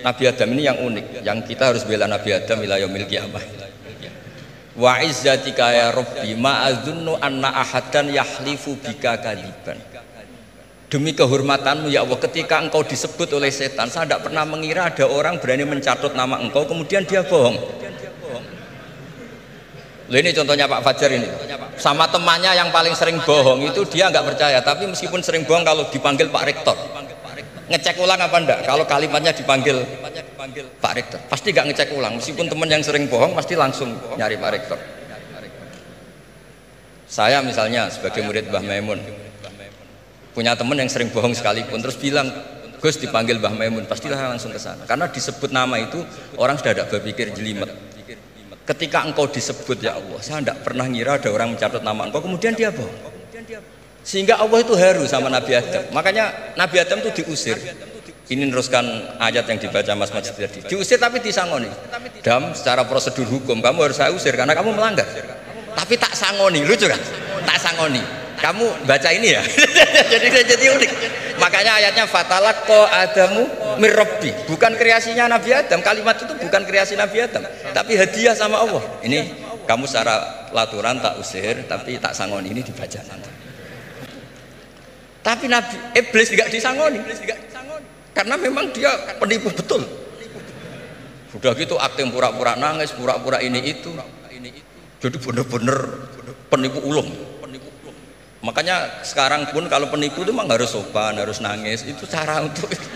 Nabi Adam ini yang unik, yang kita harus bela Nabi Adam ila yaumil qiyamah. Wa izzatika ya rabbi ma adzunnu anna ahadan yahlifu bika kadiban. Demi kehormatanmu ya Allah, ketika engkau disebut oleh setan, saya tidak pernah mengira ada orang berani mencatut nama engkau kemudian dia bohong. Loh, ini contohnya Pak Fajar ini, sama temannya yang paling sering bohong itu dia nggak percaya, tapi meskipun sering bohong kalau dipanggil Pak Rektor ngecek ulang apa enggak, kalau kalimatnya dipanggil Pak Rektor pasti nggak ngecek ulang, meskipun teman yang sering bohong pasti langsung nyari Pak Rektor. Saya misalnya sebagai murid Mbah Maimun punya teman yang sering bohong sekalipun, terus bilang Gus dipanggil Mbah Maimun, pastilah langsung ke sana, karena disebut nama itu orang sudah ada berpikir jelimet. Ketika engkau disebut ya Allah, saya tidak pernah ngira ada orang mencatat nama engkau kemudian dia bohong, sehingga Allah itu haru sama Nabi Adam. Makanya Nabi Adam itu diusir. Ini meneruskan ayat yang dibaca Mas Majid tadi, diusir tapi disangoni. Dam, secara prosedur hukum kamu harus saya usir karena kamu melanggar, tapi tak sangoni. Lucu kan? Tak sangoni. Kamu baca ini ya. jadi unik. Makanya ayatnya fatalaqqa Adamu mir Rabbi, bukan kreasinya Nabi Adam. Kalimat itu bukan kreasi Nabi Adam, tapi hadiah sama Allah. Ini Kamu secara laturan tak usir, tapi tak sangoni, ini dibaca nanti. Tapi Nabi Iblis tidak disangoni, karena memang dia penipu betul. Sudah gitu akting pura-pura nangis, pura-pura ini itu. Jadi benar-benar penipu ulung. Makanya sekarang pun kalau penipu itu memang harus sopan, harus nangis. Itu cara untuk itu.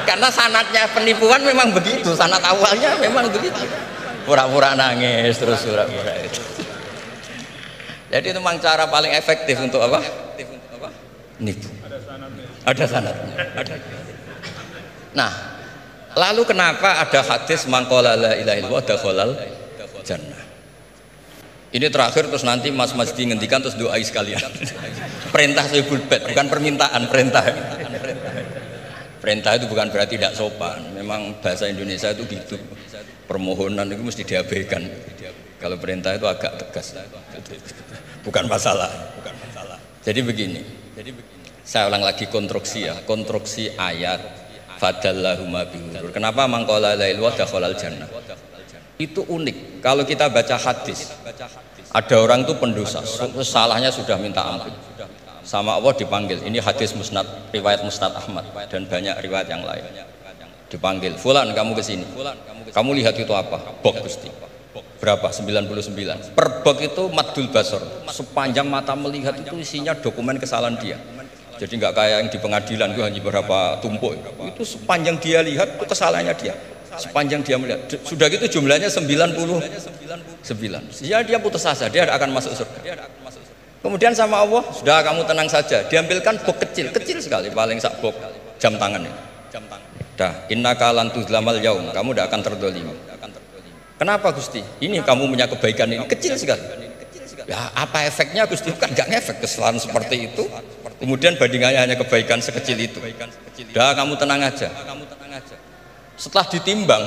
Karena sanatnya penipuan memang begitu, sanat awalnya memang begitu. Pura-pura nangis terus pura-pura itu. Jadi itu memang cara paling efektif untuk apa? Nipu. Ada sanatnya. Nah, lalu kenapa ada hadis mangqala la ilaha illallah dakhalal jannah? Ini terakhir terus nanti Mas Masdi ngendikan terus doai sekalian. Perintah Sayyidul Bait, bukan permintaan, perintah. Perintah itu bukan berarti tidak sopan. Memang bahasa Indonesia itu gitu. Permohonan itu mesti diabaikan. Kalau perintah itu agak tegas. Bukan masalah. Jadi begini. Saya ulang lagi konstruksi ya, konstruksi ayat fadallahuma bihurur. Kenapa mangqala la ilaha dakhalal jannah? Itu unik. Kalau kita baca hadis, ada orang itu pendosa, salahnya sudah minta ampun. Sama Allah dipanggil. Ini hadis musnad, riwayat Musnad Ahmad dan banyak riwayat yang lain. Dipanggil, "Fulan, kamu ke sini. Kamu lihat itu apa?" "Bok, Gusti." Berapa? 99. Per bok itu maddul basor. Sepanjang mata melihat itu isinya dokumen kesalahan dia. Jadi nggak kayak yang di pengadilan itu hanya beberapa tumpuk. Itu sepanjang dia lihat itu kesalahannya dia. Sepanjang dia melihat. Sudah gitu jumlahnya 99. Ya dia putus asa, dia akan masuk surga. Kemudian sama Allah, sudah kamu tenang saja. Diambilkan bok kecil sekali, paling sak bok jam tangan ini. Dah, innaka lan tuzlamal yaum, kamu tidak akan terdolimi. Kenapa Gusti? Ini kamu punya kebaikan ini kecil sekali. Ya apa efeknya Gusti? Kan nggak ngefek kesalahan seperti itu. Kemudian bandingannya hanya kebaikan sekecil itu. Dah kamu tenang aja. Setelah ditimbang,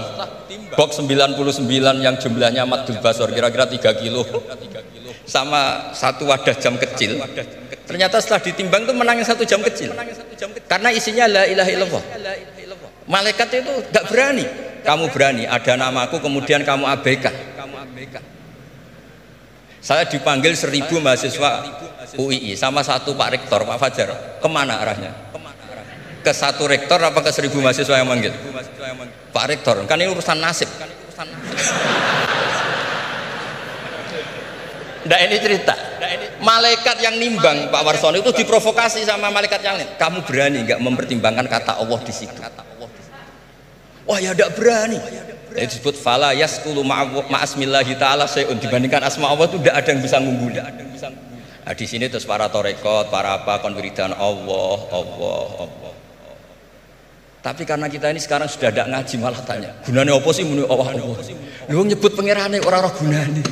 box 99 yang jumlahnya maddul basor kira-kira 3 kilo sama satu wadah jam kecil, ternyata setelah ditimbang itu menangin 1 jam kecil karena isinya la ilaha illallah. Malaikat itu gak berani. Kamu berani, ada namaku kemudian kamu abaikan. Saya dipanggil 1000 mahasiswa UII sama satu Pak Rektor, Pak Fajar. Kemana arahnya? Ke satu rektor apa ke 1000 mahasiswa yang manggil? Pak Rektor, kan ini urusan nasib. Nah ini cerita. Malaikat yang nimbang Pak Warsono itu diprovokasi sama malaikat yang lain. Kamu berani nggak mempertimbangkan kata Allah di situ? Wah ya tidak berani. Itu disebut fala yaskulu ma'asmillahi ta'ala sayun. Dibandingkan asma Allah itu tidak ada yang bisa ngungguli. Nah, di sini terus para torekot, para apa konwiridan Allah. Tapi karena kita ini sekarang sudah tidak ngaji malah tanya, gunanya apa sih muni Allah? Lu nyebut pangerane ora roh gunane.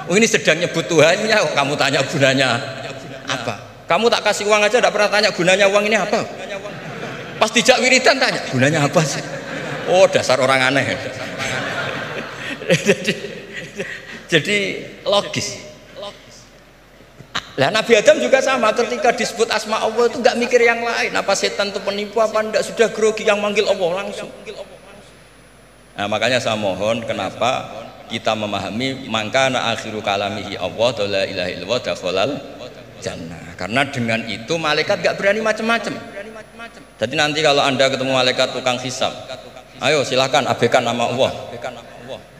Oh ini sedang nyebut Tuhannya, kamu tanya gunanya apa? Kamu tak kasih uang aja tidak pernah tanya gunanya uang ini apa? Pas dijak wiridan tanya, gunanya apa sih? Oh dasar orang aneh. jadi logis. Lah Nabi Adam juga sama, ketika disebut asma Allah itu nggak mikir yang lain, apa setan itu penipu apa enggak, sudah grogi yang manggil Allah langsung. Nah makanya saya mohon, kenapa kita memahami mangkana akhiru kalamihi Allah la ilaha illallah dakhalal jannah, karena dengan itu malaikat nggak berani macam-macam. Jadi nanti kalau Anda ketemu malaikat tukang hisab, ayo silahkan abaikan nama Allah.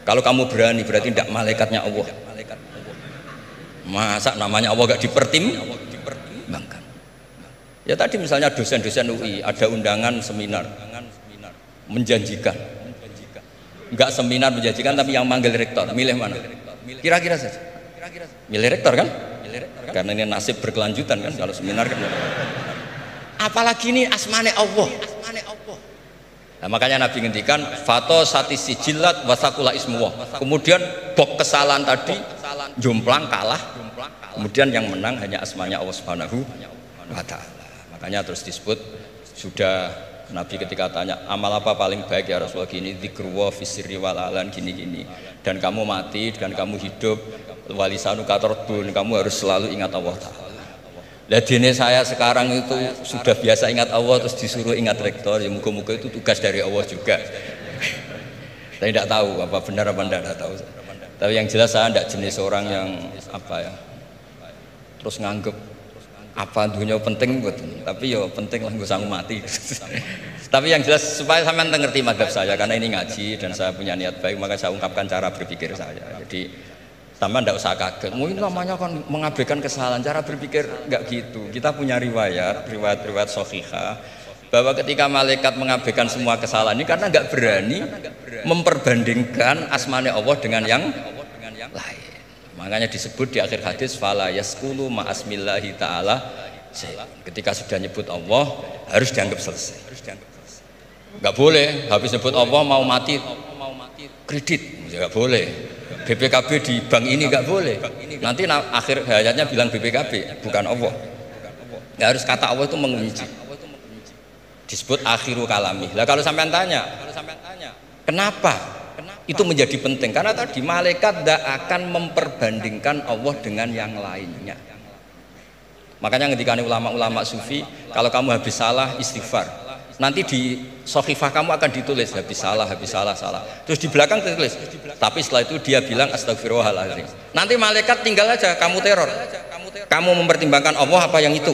Kalau kamu berani berarti tidak malaikatnya Allah. Masa namanya Allah gak dipertimbangkan? Ya tadi misalnya dosen-dosen UI ada undangan seminar menjanjikan, enggak seminar menjanjikan tapi yang manggil rektor, milih mana? Kira-kira saja. Milih rektor kan? Karena ini nasib berkelanjutan kan kalau seminar kan. Apalagi ini asmane Allah. Nah, makanya Nabi ngendikan fato satis sijilat wasakula ismuwah. Kemudian bok kesalahan tadi jomplang kalah. Kemudian yang menang hanya asmanya Allah Subhanahu wa taala. Makanya terus disebut, sudah Nabi ketika tanya amal apa paling baik ya Rasulullah, gini dzikrullah fisirri wal alan gini-gini. Dan kamu mati dan kamu hidup walisanu katordun, kamu harus selalu ingat Allah taala. Lah dene saya sekarang itu sudah biasa ingat Allah terus disuruh ingat rektor, ya muga-muga itu tugas dari Allah juga. Saya tidak tahu apa benar apa tidak tahu. Tapi yang jelas saya tidak jenis orang yang apa ya, terus nganggep apa dunia penting buat, tapi yo penting lah gue sanggup mati. Tapi yang jelas supaya sampean ngerti madhab saya, karena ini ngaji dan saya punya niat baik, maka saya ungkapkan cara berpikir saya. Jadi sampean tidak usah kaget, mungkin namanya kan mengabaikan kesalahan, cara berpikir nggak gitu. Kita punya riwayat sahihah bahwa ketika malaikat mengabaikan semua kesalahan ini karena nggak berani memperbandingkan asmanya Allah dengan yang lain. Makanya disebut di akhir hadis fala yaskulu ma'asmillahi ta'ala. Ketika sudah nyebut Allah harus dianggap selesai. Enggak boleh habis nyebut Allah mau mati kredit, enggak boleh. BPKB di bank ini enggak boleh. Nanti akhir hayatnya bilang BPKB bukan Allah. Enggak harus kata Allah itu mengunci. Disebut akhiru kalami. Lah kalau sampean tanya, kenapa? Itu menjadi penting karena tadi malaikat tidak akan memperbandingkan Allah dengan yang lainnya. Makanya ketika ulama-ulama sufi, kalau kamu habis salah istighfar, nanti di sohifah kamu akan ditulis habis salah, salah. Terus di belakang ditulis, tapi setelah itu dia bilang astagfirullahaladzim. Nanti malaikat tinggal aja kamu teror, kamu mempertimbangkan Allah apa yang itu.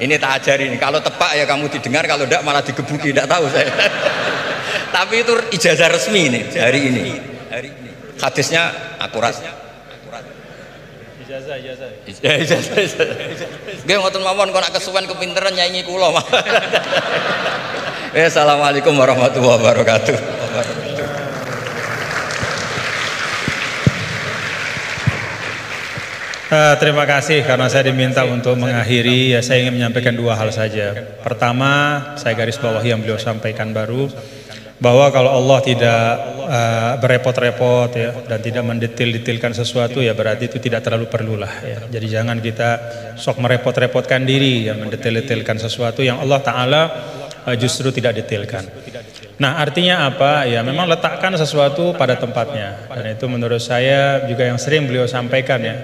Ini tak ajarin, kalau tepak ya kamu didengar, kalau tidak malah digebuki, tidak tahu saya. Tapi itu ijazah resmi nih hari ini. Hadisnya akurat. Ijazah. Nggih ngoten mawon kok nak kesuwen kepinteran nyanyi kula. Assalamualaikum warahmatullahi wabarakatuh. Terima kasih karena saya diminta untuk mengakhiri, ya saya ingin menyampaikan dua hal saja. Pertama, saya garis bawahi yang beliau sampaikan baru, bahwa kalau Allah tidak berepot-repot ya dan tidak mendetil-detilkan sesuatu, ya berarti itu tidak terlalu perlulah ya. Jadi jangan kita sok merepot-repotkan diri ya mendetil-detilkan sesuatu yang Allah Ta'ala justru tidak detilkan. Nah artinya apa? Ya memang letakkan sesuatu pada tempatnya, dan itu menurut saya juga yang sering beliau sampaikan ya,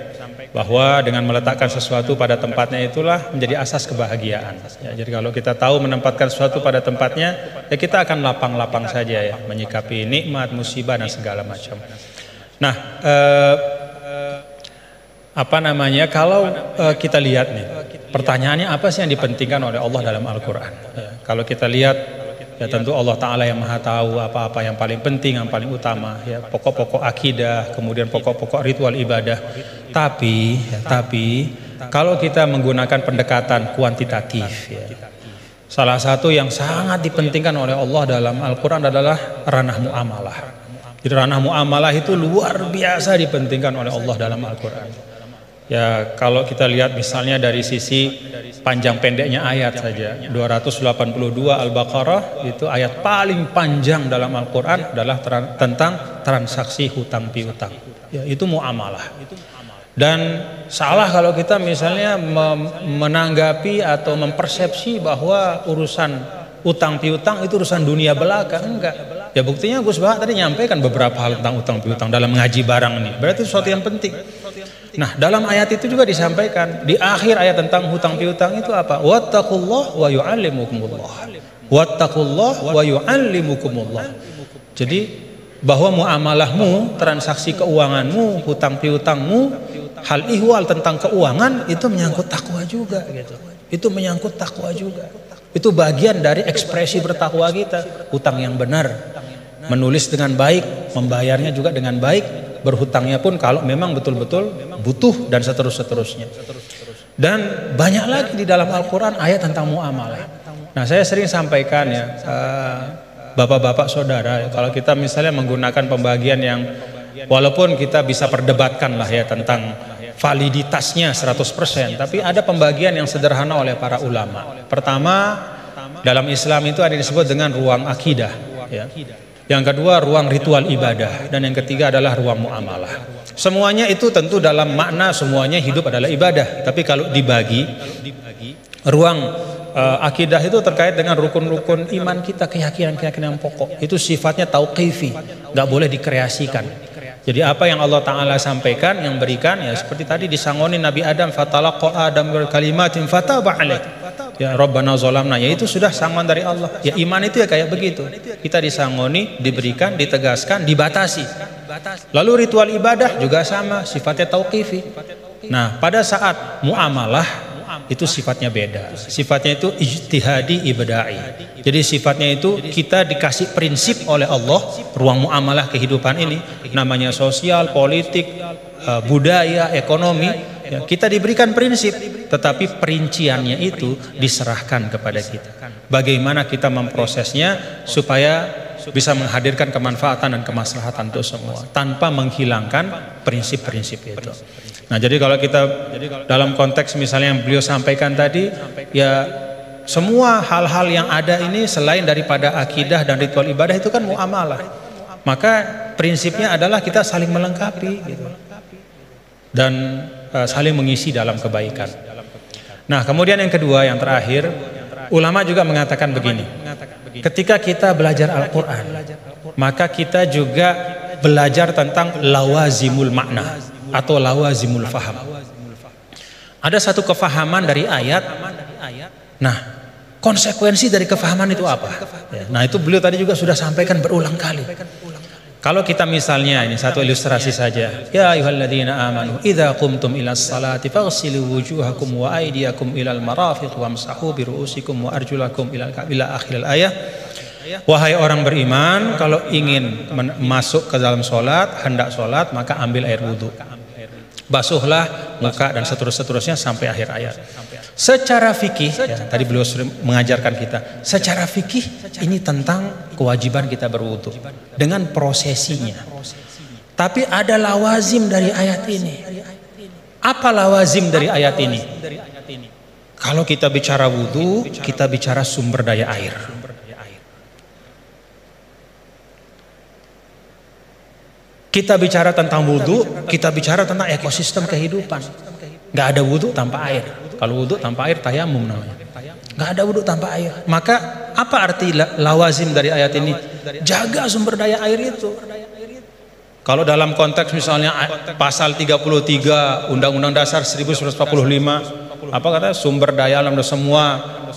bahwa dengan meletakkan sesuatu pada tempatnya itulah menjadi asas kebahagiaan ya. Jadi kalau kita tahu menempatkan sesuatu pada tempatnya, ya kita akan lapang-lapang saja ya menyikapi nikmat, musibah dan segala macam. Nah kalau kita lihat nih, pertanyaannya apa sih yang dipentingkan oleh Allah dalam Al-Quran ya, kalau kita lihat ya tentu Allah Ta'ala yang maha tahu apa-apa yang paling penting, yang paling utama ya, pokok-pokok akidah, kemudian pokok-pokok ritual ibadah. Tapi kalau kita menggunakan pendekatan kuantitatif ya, salah satu yang sangat dipentingkan oleh Allah dalam Al-Quran adalah ranah muamalah. Jadi ranah muamalah itu luar biasa dipentingkan oleh Allah dalam Al-Quran. Ya kalau kita lihat misalnya dari sisi panjang pendeknya ayat saja, 282 Al-Baqarah itu ayat paling panjang dalam Al-Quran adalah tentang transaksi hutang piutang ya, itu muamalah. Dan salah kalau kita misalnya menanggapi atau mempersepsi bahwa urusan utang piutang itu urusan dunia belaka. Enggak ya, buktinya Gus Bah tadi nyampaikan beberapa hal tentang utang piutang dalam ngaji barang ini, berarti sesuatu yang penting. Nah dalam ayat itu juga disampaikan di akhir ayat tentang hutang piutang itu apa? Wattaqullah wa yu'allimukumullah. Wattaqullah wa yu'allimukumullah. Jadi bahwa muamalahmu, transaksi keuanganmu, hutang piutangmu, hal ihwal tentang keuangan itu menyangkut takwa juga gitu. Itu menyangkut takwa juga. Itu bagian dari ekspresi bertakwa kita. Hutang yang benar, menulis dengan baik, membayarnya juga dengan baik, berhutangnya pun kalau memang betul-betul butuh dan seterusnya. Dan banyak lagi di dalam Al-Quran ayat tentang muamalah. Nah saya sering sampaikan ya, bapak-bapak saudara, kalau kita misalnya menggunakan pembagian yang walaupun kita bisa perdebatkan lah ya tentang validitasnya 100%, tapi ada pembagian yang sederhana oleh para ulama. Pertama, dalam Islam itu ada disebut dengan ruang akidah ya. Yang kedua ruang ritual ibadah, dan yang ketiga adalah ruang muamalah. Semuanya itu tentu dalam makna semuanya hidup adalah ibadah, tapi kalau dibagi ruang akidah itu terkait dengan rukun-rukun iman kita, keyakinan-keyakinan pokok. Itu sifatnya tauqifi, nggak boleh dikreasikan. Jadi apa yang Allah Ta'ala sampaikan, yang berikan ya seperti tadi disangoni Nabi Adam, fatalaqa Adam bil kalimatin fataba alaih. Ya Rabbana zolamna, ya itu sudah sangon dari Allah. Ya iman itu ya kayak begitu. Kita disangoni, diberikan, ditegaskan, dibatasi. Lalu ritual ibadah juga sama, sifatnya tauqifi. Nah, pada saat muamalah itu sifatnya beda. Sifatnya itu ijtihadi ibada'i. Jadi sifatnya itu kita dikasih prinsip oleh Allah, ruang muamalah kehidupan ini, namanya sosial, politik, budaya, ekonomi, ya, kita diberikan prinsip, tetapi perinciannya itu diserahkan kepada kita. Bagaimana kita memprosesnya supaya bisa menghadirkan kemanfaatan dan kemaslahatan untuk semua tanpa menghilangkan prinsip-prinsip itu. Nah, jadi kalau kita dalam konteks misalnya yang beliau sampaikan tadi, ya semua hal-hal yang ada ini selain daripada akidah dan ritual ibadah itu kan muamalah. Maka prinsipnya adalah kita saling melengkapi gitu. Dan saling mengisi dalam kebaikan. Nah, kemudian yang kedua, yang terakhir, ulama juga mengatakan begini. Ketika kita belajar Al-Quran, maka kita juga belajar tentang lawazimul makna atau lawazimul faham. Ada satu kefahaman dari ayat. Nah, konsekuensi dari kefahaman itu apa? Nah, itu beliau tadi juga sudah sampaikan berulang kali. Kalau kita misalnya, ini satu ilustrasi saja. Ya ayyuhalladzina amanu idza qumtum ilas salati faghsilu wujuhakum wa aydiyakum ilal marafiq wamsahu bi ru'usikum wa arjulakum ila akhiril ayah. Wahai orang beriman, kalau ingin masuk ke dalam solat, hendak solat, maka ambil air wudhu, basuhlah muka dan seterusnya sampai akhir ayat. Secara fikih, ya, tadi beliau mengajarkan kita, secara fikih ini tentang kewajiban kita berwudu dengan prosesinya. Tapi ada lawazim dari ayat ini. Apa lawazim dari ayat ini? Kalau kita bicara wudu, kita bicara sumber daya air. Kita bicara tentang wudu, kita bicara tentang ekosistem kehidupan. Gak ada wudu tanpa air. Kalau wudu tanpa air tayamum namanya. Gak ada wudu tanpa air. Maka apa arti lawazim dari ayat ini? Jaga sumber daya air itu. Kalau dalam konteks misalnya pasal 33 Undang-Undang Dasar 1945, apa kata sumber daya alam dan semua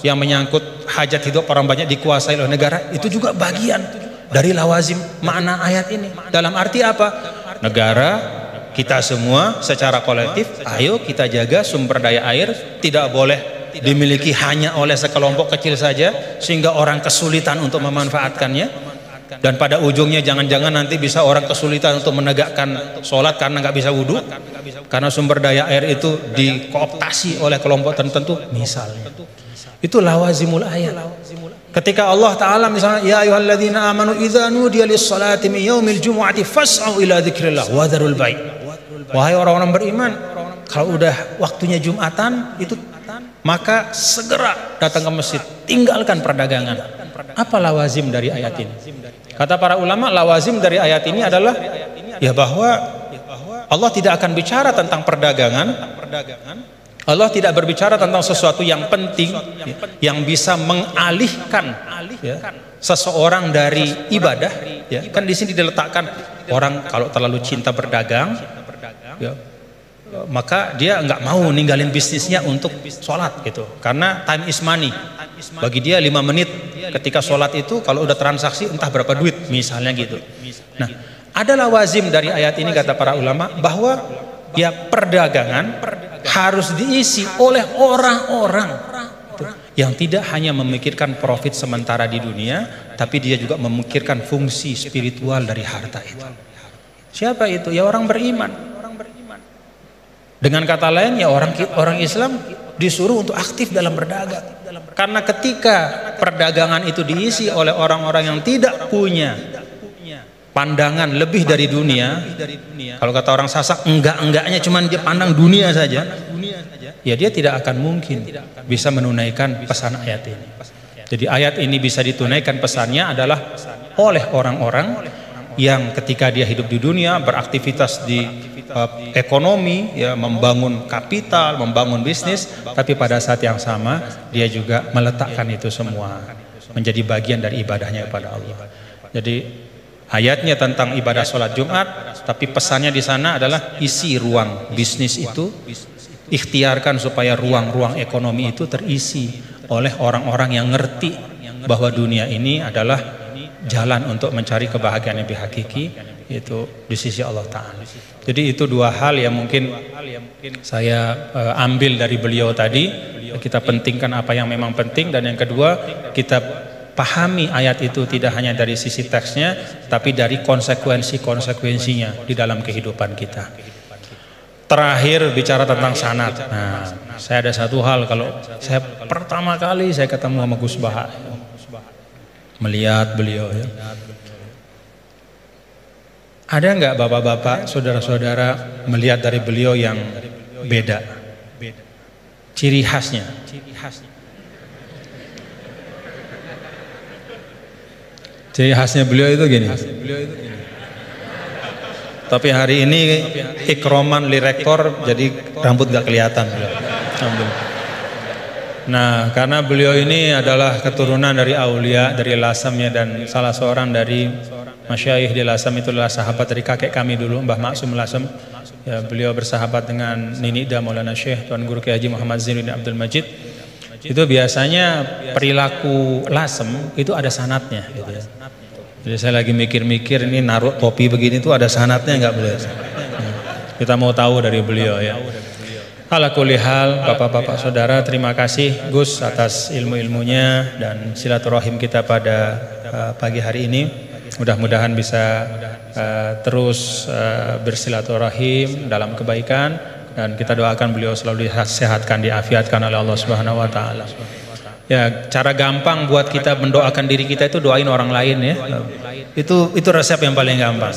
yang menyangkut hajat hidup orang banyak dikuasai oleh negara, itu juga bagian dari lawazim makna ayat ini. Dalam arti apa? Negara, kita semua secara kolektif, ayo kita jaga sumber daya air, tidak boleh dimiliki hanya oleh sekelompok kecil saja sehingga orang kesulitan untuk memanfaatkannya, dan pada ujungnya jangan-jangan nanti bisa orang kesulitan untuk menegakkan sholat karena nggak bisa wudhu karena sumber daya air itu dikooptasi oleh kelompok tertentu misalnya. Itu lawazimul ayat. Ketika Allah Ta'ala misalnya, ya ayyuhalladzina amanu idza nudiya lis-salati min yaumil jumu'ati fas'au ila dzikrillah wa dzarul bai'. Wahai orang-orang beriman, kalau udah waktunya Jumatan itu, maka segera datang ke masjid, tinggalkan perdagangan. Apa lawazim dari ayat ini? Kata para ulama, lawazim dari ayat ini adalah ya bahwa Allah tidak akan bicara tentang perdagangan. Allah tidak berbicara tentang sesuatu yang penting yang bisa mengalihkan ya, seseorang dari ibadah. Ya, kan di sini diletakkan orang kalau terlalu cinta berdagang, ya, maka dia nggak mau ninggalin bisnisnya untuk sholat gitu, karena time is money. Bagi dia 5 menit ketika sholat itu kalau udah transaksi entah berapa duit misalnya gitu. Nah, ada lawazim dari ayat ini kata para ulama bahwa ya perdagangan harus diisi oleh orang-orang yang tidak hanya memikirkan profit sementara di dunia, tapi dia juga memikirkan fungsi spiritual dari harta itu. Siapa itu? Ya orang beriman. Dengan kata lain ya orang Islam disuruh untuk aktif dalam berdagang. Karena ketika perdagangan itu diisi oleh orang-orang yang tidak punya pandangan lebih dari dunia, kalau kata orang Sasak, enggak-enggaknya cuman dia pandang dunia saja, ya dia tidak akan mungkin bisa menunaikan pesan ayat ini. Jadi ayat ini bisa ditunaikan pesannya adalah oleh orang-orang yang ketika dia hidup di dunia beraktivitas di ekonomi, ya, membangun kapital, membangun bisnis, tapi pada saat yang sama dia juga meletakkan itu semua menjadi bagian dari ibadahnya kepada Allah. Jadi ayatnya tentang ibadah sholat Jumat, tapi pesannya di sana adalah isi ruang bisnis itu, ikhtiarkan supaya ruang-ruang ekonomi itu terisi oleh orang-orang yang ngerti bahwa dunia ini adalah jalan untuk mencari kebahagiaan yang lebih hakiki, itu di sisi Allah Ta'ala. Jadi itu dua hal yang mungkin saya ambil dari beliau tadi. Kita pentingkan apa yang memang penting, dan yang kedua kita pahami ayat itu tidak hanya dari sisi teksnya, tapi dari konsekuensinya di dalam kehidupan kita. Terakhir bicara tentang sanad. Nah, saya ada satu hal, kalau saya pertama kali saya ketemu sama Gus Baha, melihat beliau ya. Ada nggak bapak-bapak, saudara-saudara melihat dari beliau yang beda? Ciri khasnya. Ciri khasnya beliau itu gini. Tapi hari ini ikroman li rektor, jadi rambut gak kelihatan. Nah, karena beliau ini adalah keturunan dari aulia, dari Lasamnya, dan salah seorang dari masyayikh di Lasam itu adalah sahabat dari kakek kami dulu, Mbah Maksum Lasam. Ya, beliau bersahabat dengan Nini Da Maulana Syekh Tuan Guru Kiai Haji Muhammad Zainuddin Abdul Majid. Itu biasanya perilaku Lasem itu ada sanatnya gitu ya. Jadi saya lagi mikir-mikir, ini naruh topi begini tuh ada sanatnya nggak boleh. Kita mau tahu dari beliau ya. Ala kulli hal, bapak-bapak saudara, terima kasih Gus atas ilmu-ilmunya dan silaturahim kita pada pagi hari ini. Mudah-mudahan bisa terus bersilaturahim dalam kebaikan, dan kita doakan beliau selalu disehatkan, diafiatkan oleh Allah Subhanahu wa taala. Ya, cara gampang buat kita mendoakan diri kita itu doain orang lain ya. Itu resep yang paling gampang.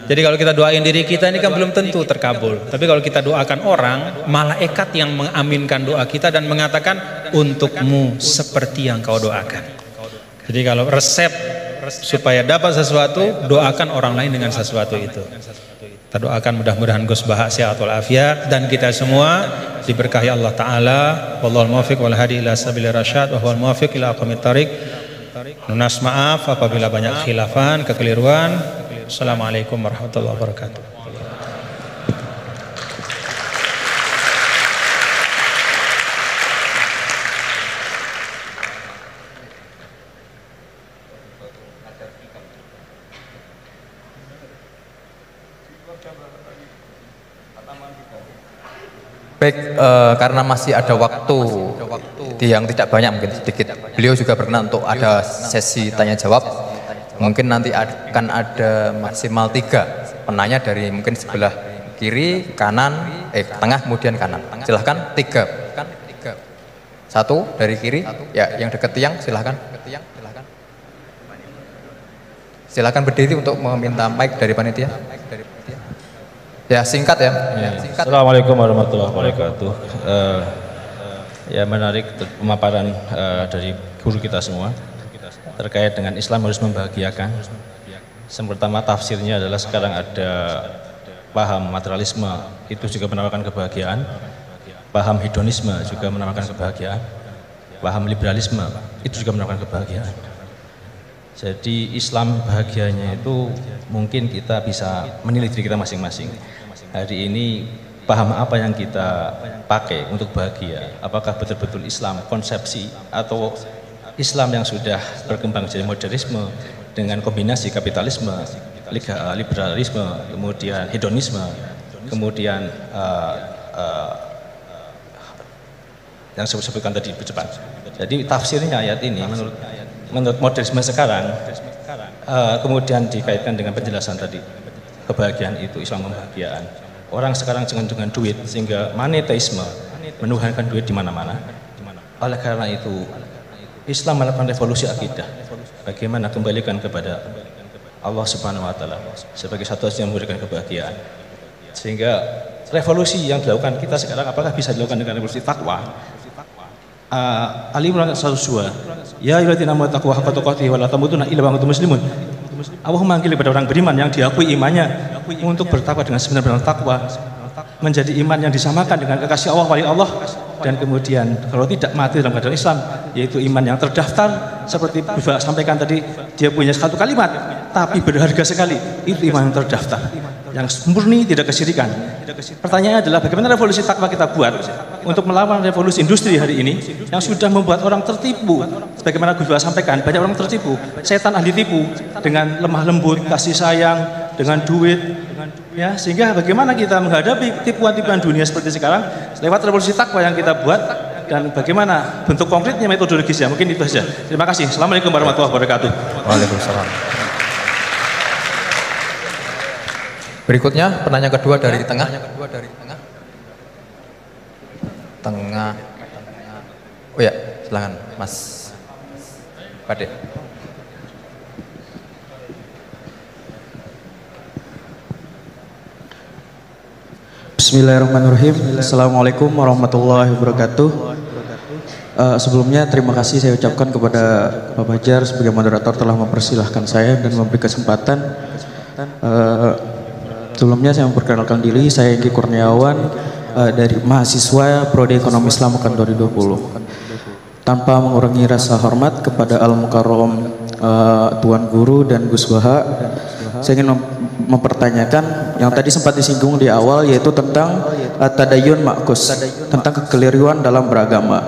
Jadi kalau kita doain diri kita ini kan belum tentu terkabul. Tapi kalau kita doakan orang, malaikat yang mengaminkan doa kita dan mengatakan untukmu seperti yang kau doakan. Jadi kalau resep supaya dapat sesuatu, doakan orang lain dengan sesuatu itu. Kita doakan mudah-mudahan Gus Baha sehat walafiat dan kita semua diberkahi Allah Ta'ala. Wallahul muwaffiq wal hadi ila sabilir rasyad wa huwal muwaffiq ila aqwamit thariq. Nunas maaf apabila banyak khilafan, kekeliruan. Assalamualaikum warahmatullahi wabarakatuh. Baik, karena masih ada waktu yang tidak banyak, mungkin sedikit. Beliau juga berkenan untuk ada sesi tanya jawab. Mungkin nanti akan ada maksimal 3 penanya dari mungkin sebelah kiri, kanan, tengah, kemudian kanan. Silahkan 3. 1 dari kiri, ya yang dekat tiang silahkan. Silahkan berdiri untuk meminta mic dari panitia. Ya singkat ya. Singkat. Assalamualaikum warahmatullahi wabarakatuh. Ya menarik pemaparan dari guru kita semua terkait dengan Islam harus membahagiakan. Yang pertama tafsirnya adalah sekarang ada paham materialisme itu juga menawarkan kebahagiaan, paham hedonisme juga menawarkan kebahagiaan, paham liberalisme itu juga menawarkan kebahagiaan. Jadi Islam bahagianya itu mungkin kita bisa menilai diri kita masing-masing. Hari ini paham apa yang kita pakai untuk bahagia? Apakah betul-betul Islam konsepsi atau Islam yang sudah berkembang jadi modernisme dengan kombinasi kapitalisme, liberalisme, kemudian hedonisme, kemudian yang saya sebutkan tadi bercepat. Jadi tafsirnya ayat ini menurut modernisme sekarang kemudian dikaitkan dengan penjelasan tadi, kebahagiaan itu Islam membahagiaan. Orang sekarang dengan duit sehingga monetisme menuhankan duit di mana-mana. Oleh karena itu Islam melakukan revolusi akidah. Bagaimana kembalikan kepada Allah Subhanahu wa taala sebagai satu yang memberikan kebahagiaan. Sehingga revolusi yang dilakukan kita sekarang apakah bisa dilakukan dengan revolusi takwa? Ali Imran 102. Ya ayyuhalladzina amanu taqwa haqqa tuqatih wa la tamutunna illa wa antum muslimun. Allah memanggil kepada orang beriman yang diakui imannya untuk bertakwa dengan sebenar-benar takwa, menjadi iman yang disamakan dengan kekasih Allah, wali Allah, dan kemudian kalau tidak mati dalam keadaan Islam, yaitu iman yang terdaftar seperti Bapak sampaikan tadi, dia punya satu kalimat tapi berharga sekali, itu iman yang terdaftar. yang murni tidak kesyirikan. Pertanyaannya adalah bagaimana revolusi takwa kita buat untuk melawan revolusi industri hari ini yang sudah membuat orang tertipu. Sebagaimana Gus Baha sampaikan, banyak orang tertipu. Setan ahli tipu dengan lemah lembut, kasih sayang, dengan duit. Ya, sehingga bagaimana kita menghadapi tipuan-tipuan dunia seperti sekarang lewat revolusi takwa yang kita buat dan bagaimana bentuk konkretnya metodologisnya. Mungkin itu saja. Terima kasih. Assalamualaikum warahmatullahi wabarakatuh. Waalaikumsalam. Berikutnya penanya kedua dari tengah. Tengah. Oh ya, silakan Mas Pade. Bismillahirrahmanirrahim. Assalamualaikum warahmatullahi wabarakatuh. Sebelumnya terima kasih saya ucapkan kepada Pak Fajar sebagai moderator telah mempersilahkan saya dan memberi kesempatan. Sebelumnya saya memperkenalkan diri, saya Engki Kurniawan dari mahasiswa Prodi Ekonomi Islam Ukan 2020. Tanpa mengurangi rasa hormat kepada Al-Mukarram Tuan Guru dan Gus Baha, saya ingin mempertanyakan yang tadi sempat disinggung di awal, yaitu tentang tadayun ma'kus, tentang kekeliruan dalam beragama.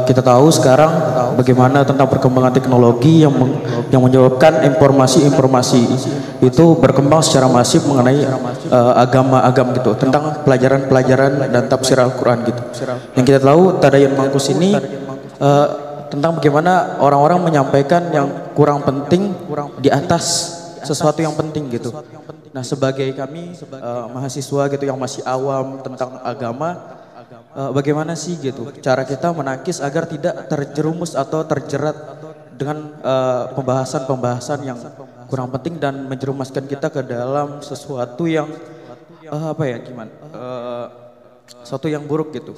Kita tahu sekarang bagaimana tentang perkembangan teknologi yang menyebabkan informasi-informasi itu berkembang secara masif mengenai agama-agama gitu, tentang pelajaran-pelajaran dan tafsir Al-Quran gitu. Yang kita tahu tadayun ma'kus ini tentang bagaimana orang-orang menyampaikan yang kurang penting di atas sesuatu yang penting gitu. Nah, sebagai kami mahasiswa gitu yang masih awam tentang agama, bagaimana sih gitu cara kita menangkis agar tidak terjerumus atau terjerat dengan pembahasan-pembahasan yang kurang penting dan menjerumuskan kita ke dalam sesuatu yang sesuatu yang buruk gitu,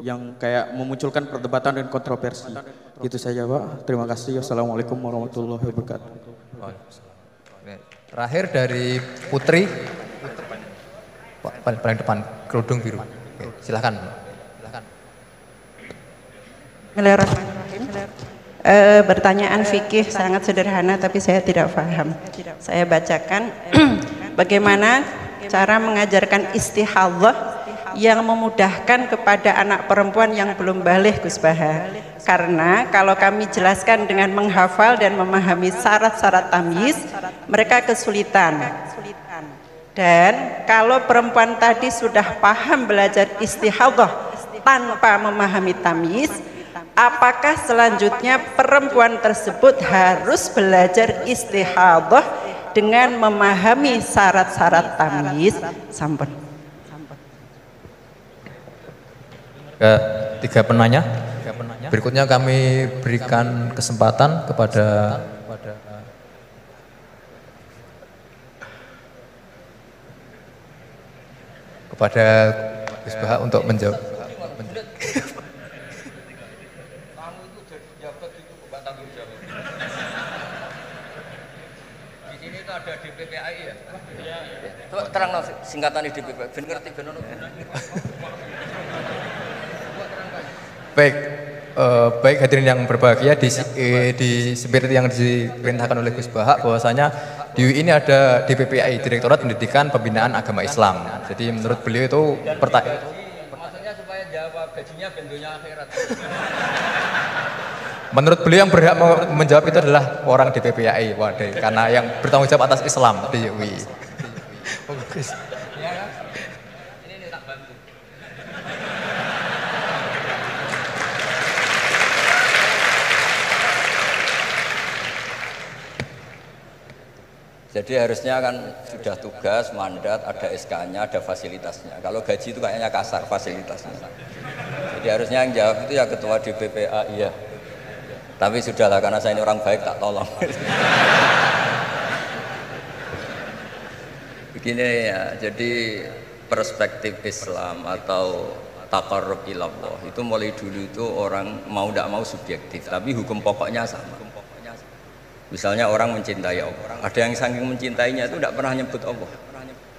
yang kayak memunculkan perdebatan dan kontroversi. Gitu saja Pak. Terima kasih. Wassalamualaikum warahmatullahi wabarakatuh. Terakhir dari Putri, paling depan, kerudung biru. Oke, silakan. Bismillahirrahmanirrahim. Pertanyaan fikih sangat sederhana tapi saya tidak paham. Saya bacakan bagaimana cara mengajarkan istihadhah yang memudahkan kepada anak perempuan yang belum baligh, Gus Baha. Karena kalau kami jelaskan dengan menghafal dan memahami syarat-syarat tamyiz, mereka kesulitan. Dan kalau perempuan tadi sudah paham belajar istihadhah tanpa memahami tamyiz, apakah selanjutnya perempuan tersebut harus belajar istihadhah dengan memahami syarat-syarat tamyiz? Sampun. Tiga penanya. Berikutnya kami berikan kesempatan kepada Gus Baha untuk menjawab. Di sini itu ada DPPAI ya? Coba terang singkatan DPPAI, ben ngerti ben ono. Baik hadirin yang berbahagia, di seperti yang diperintahkan oleh Gus Baha bahwasanya di UI ini ada DPPAI, Direktorat Pendidikan Pembinaan Agama Islam. Jadi menurut beliau itu maksudnya supaya jawab gajinya bendonya akhirat. Menurut beliau yang berhak menjawab itu adalah orang DPPAI, waduh, karena yang bertanggung jawab atas Islam di UI. Ini tak bantu. Jadi harusnya kan sudah tugas, mandat, ada SK-nya, ada fasilitasnya. Kalau gaji itu kayaknya kasar fasilitasnya. Jadi harusnya yang jawab itu ya ketua DPPA, iya. Tapi sudahlah, karena saya ini orang baik, tak tolong. Begini ya, jadi perspektif Islam atau taqarrub ilallah itu mulai dulu itu orang mau tidak mau subjektif, tapi hukum pokoknya sama. Misalnya orang mencintai Allah, ada yang saking mencintainya itu tidak pernah nyebut Allah.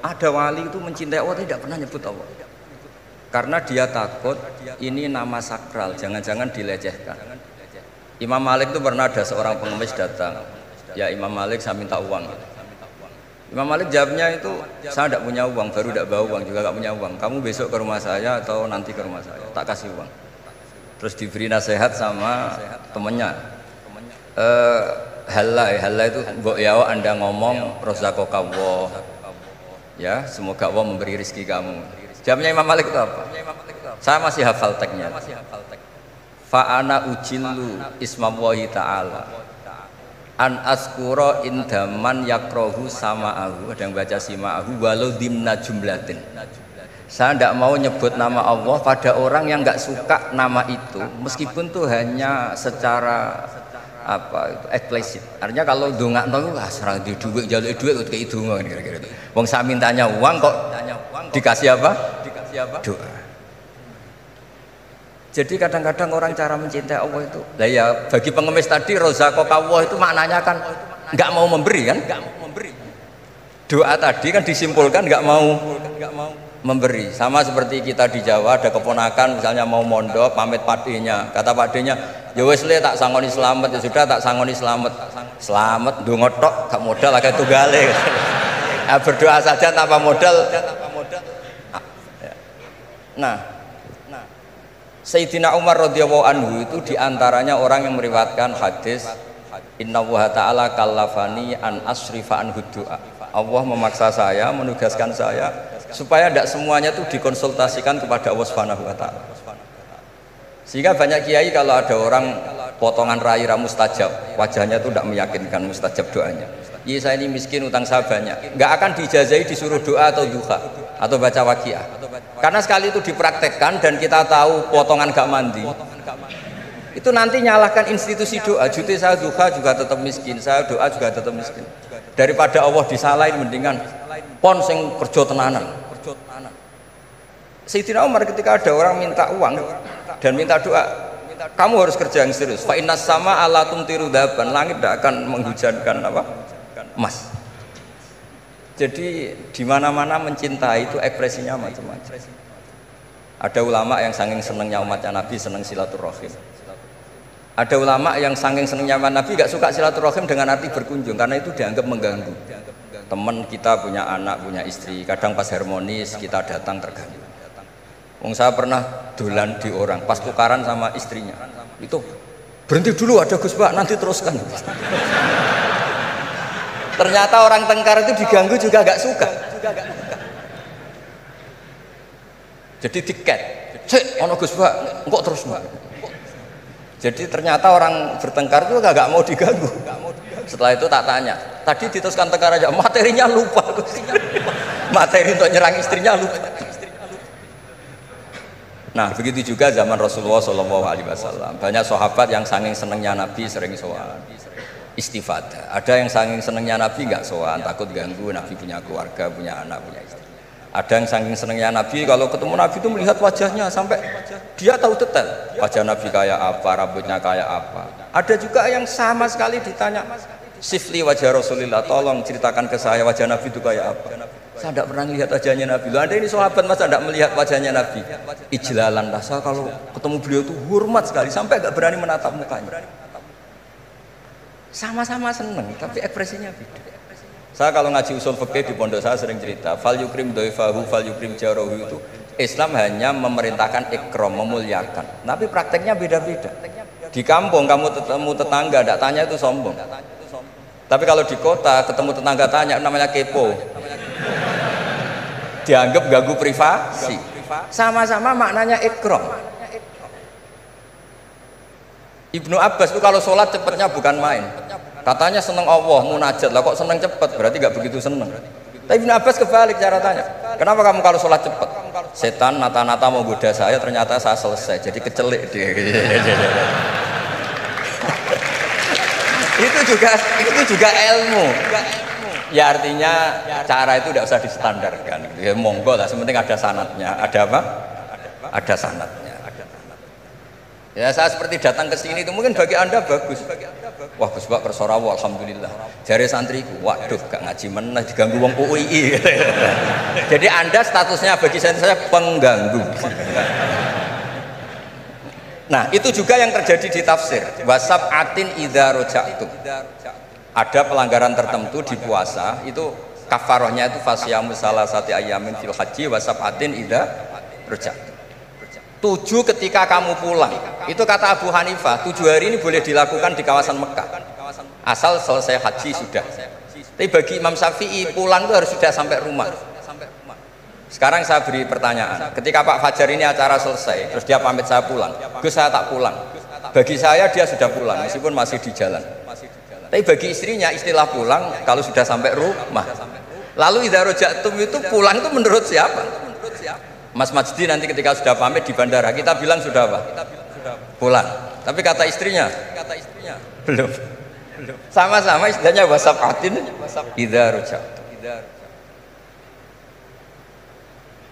Ada wali itu mencintai Allah tidak pernah nyebut Allah, karena dia takut ini nama sakral, jangan-jangan dilecehkan. Imam Malik itu pernah ada seorang pengemis datang, ya Imam Malik saya minta uang. Imam Malik jawabnya itu, saya tidak punya uang, baru tidak bawa uang, juga tidak punya uang. Kamu besok ke rumah saya atau nanti ke rumah saya, tak kasih uang. Terus diberi nasihat sama temennya. Halla itu mbok ya Anda ngomong razaqakallah. Ya, semoga Allah memberi rezeki kamu. Jawabnya Imam Malik itu apa? Saya masih hafal teksnya. Fa ana ujillu ismallahi ta'ala an askura indaman yakrohu sama'ahu, ada yang baca sima'ahu walau dimna jumlatin. Saya tidak mau nyebut nama Allah pada orang yang nggak suka nama itu, meskipun tuh hanya secara apa itu eksplisit. Artinya kalau dongak tahu serang di duit jaluk duit kayak itu kira-kira. Wong saya mintanya uang kok dikasih apa? Doa. Jadi kadang-kadang orang cara mencintai Allah itu, lah ya bagi pengemis tadi razaqakallah itu maknanya kan nggak mau memberi kan? Doa tadi kan disimpulkan nggak mau memberi. Sama seperti kita di Jawa ada keponakan misalnya mau mondok pamit padenya, kata padenya, ya wis le tak sangoni selamat, ya sudah tak sangoni selamat. Selamat ndonga tok gak modal agak tunggale. Nah, berdoa saja tanpa modal. Nah, Sayyidina Umar radhiyallahu anhu itu diantaranya orang yang meriwayatkan hadis Innallaha ta'ala kallafani an asrifa anhu du'a. Allah memaksa saya, menugaskan saya supaya tidak semuanya itu dikonsultasikan kepada Allah Subhanahu wa taala. Sehingga banyak kiai kalau ada orang potongan rai mustajab, wajahnya itu tidak meyakinkan mustajab doanya. Iya saya ini miskin, utang saya banyak, nggak akan dijazahi disuruh doa atau duha atau baca waqiah. Karena sekali itu dipraktekkan dan kita tahu potongan gak mandi, itu nanti nyalahkan institusi doa. Jute saya duha juga tetap miskin, saya doa juga tetap miskin. Daripada Allah disalahin mendingan pon sing kerja tenanan. Sayyidina Umar ketika ada orang minta uang dan minta doa, kamu harus kerja yang serius. Fa innas sama ala tumtiru daban, langit tidak akan menghujankan apa? Emas. Jadi di mana-mana mencintai itu ekspresinya macam-macam. Ada ulama yang saking senengnya umatnya Nabi seneng silaturahim. Ada ulama yang saking senengnya Nabi gak suka silaturahim dengan arti berkunjung karena itu dianggap mengganggu. Teman kita punya anak, punya istri, kadang pas harmonis kita datang terganggu. Wong saya pernah dolan di orang, pas tukaran sama istrinya, itu berhenti dulu ada Gus Pak, nanti teruskan. Ternyata orang tengkar itu diganggu juga gak suka. Jadi tiket, cek, ono Gus Pak, kok terus Pak. Jadi ternyata orang bertengkar itu gak mau diganggu. Setelah itu tak tanya, tadi diteruskan tengkar aja, materinya lupa. Materi untuk nyerang istrinya lupa. Nah begitu juga zaman Rasulullah SAW, banyak sahabat yang saking senengnya Nabi sering soal istifadah. Ada yang saking senengnya Nabi nggak soal, takut ganggu, Nabi punya keluarga, punya anak, punya istri. Ada yang saking senengnya Nabi, kalau ketemu Nabi itu melihat wajahnya sampai dia tahu detail wajah Nabi kayak apa, rambutnya kayak apa. Ada juga yang sama sekali ditanya, sifli wajah Rasulullah, tolong ceritakan ke saya wajah Nabi itu kayak apa. Saya tidak pernah melihat wajahnya Nabi. Loh, Anda ini sahabat masa tidak melihat wajahnya Nabi? Ijlalan lah, saya kalau ketemu beliau itu hormat sekali sampai nggak berani menatap mukanya. Sama-sama seneng, tapi ekspresinya beda. Saya kalau ngaji usul fikih di pondok saya sering cerita, fal yukrim doifahu, fal yukrim jarohu itu Islam hanya memerintahkan ikram, memuliakan. Tapi prakteknya beda-beda. Di kampung kamu ketemu tetangga, tidak tanya itu sombong. Tapi kalau di kota ketemu tetangga tanya, namanya kepo. Dianggap ganggu privasi. Sama-sama maknanya ikram. Ibnu Abbas itu kalau sholat cepatnya bukan main. Katanya seneng Allah, munajat lah, kok seneng cepat, berarti gak begitu seneng. Tapi Ibnu Abbas kebalik cara tanya, kenapa kamu kalau sholat cepat? Setan nata-nata mau goda saya, ternyata saya selesai, jadi kecelik dia. itu juga ilmu. Ya artinya cara itu tidak usah distandarkan. Ya monggo lah, sementing ada sanadnya. Ada apa? Ada sanadnya. Ya saya seperti datang ke sini itu mungkin bagi Anda bagus. Wah Gus Pak kersorawo alhamdulillah. Jari santriku, waduh gak ngaji meneh diganggu wong UII. Jadi Anda statusnya bagi saya pengganggu. Nah, itu juga yang terjadi di tafsir. Wasab atin idza roja'tum. Ada pelanggaran tertentu di puasa itu Kafarohnya itu fasyamu salasati ayamin fil haji wa sab'atin idza raja'tum. 7 ketika kamu pulang. Itu kata Abu Hanifah, 7 hari ini boleh dilakukan di kawasan Mekah. Asal selesai haji sudah. Tapi bagi Imam Syafi'i pulang itu harus sudah sampai rumah. Sekarang saya beri pertanyaan, ketika Pak Fajar ini acara selesai, terus dia pamit saya pulang, Gus saya tak pulang. Bagi saya dia sudah pulang, meskipun masih di jalan. Tapi bagi istrinya, istilah pulang kalau sudah sampai rumah. Lalu idza raja'tum itu pulang itu menurut siapa? Mas Majdi nanti ketika sudah pamit di bandara, kita bilang sudah apa? Pulang. Tapi kata istrinya, belum. Sama-sama istilahnya wasab'atin idza raja'tum.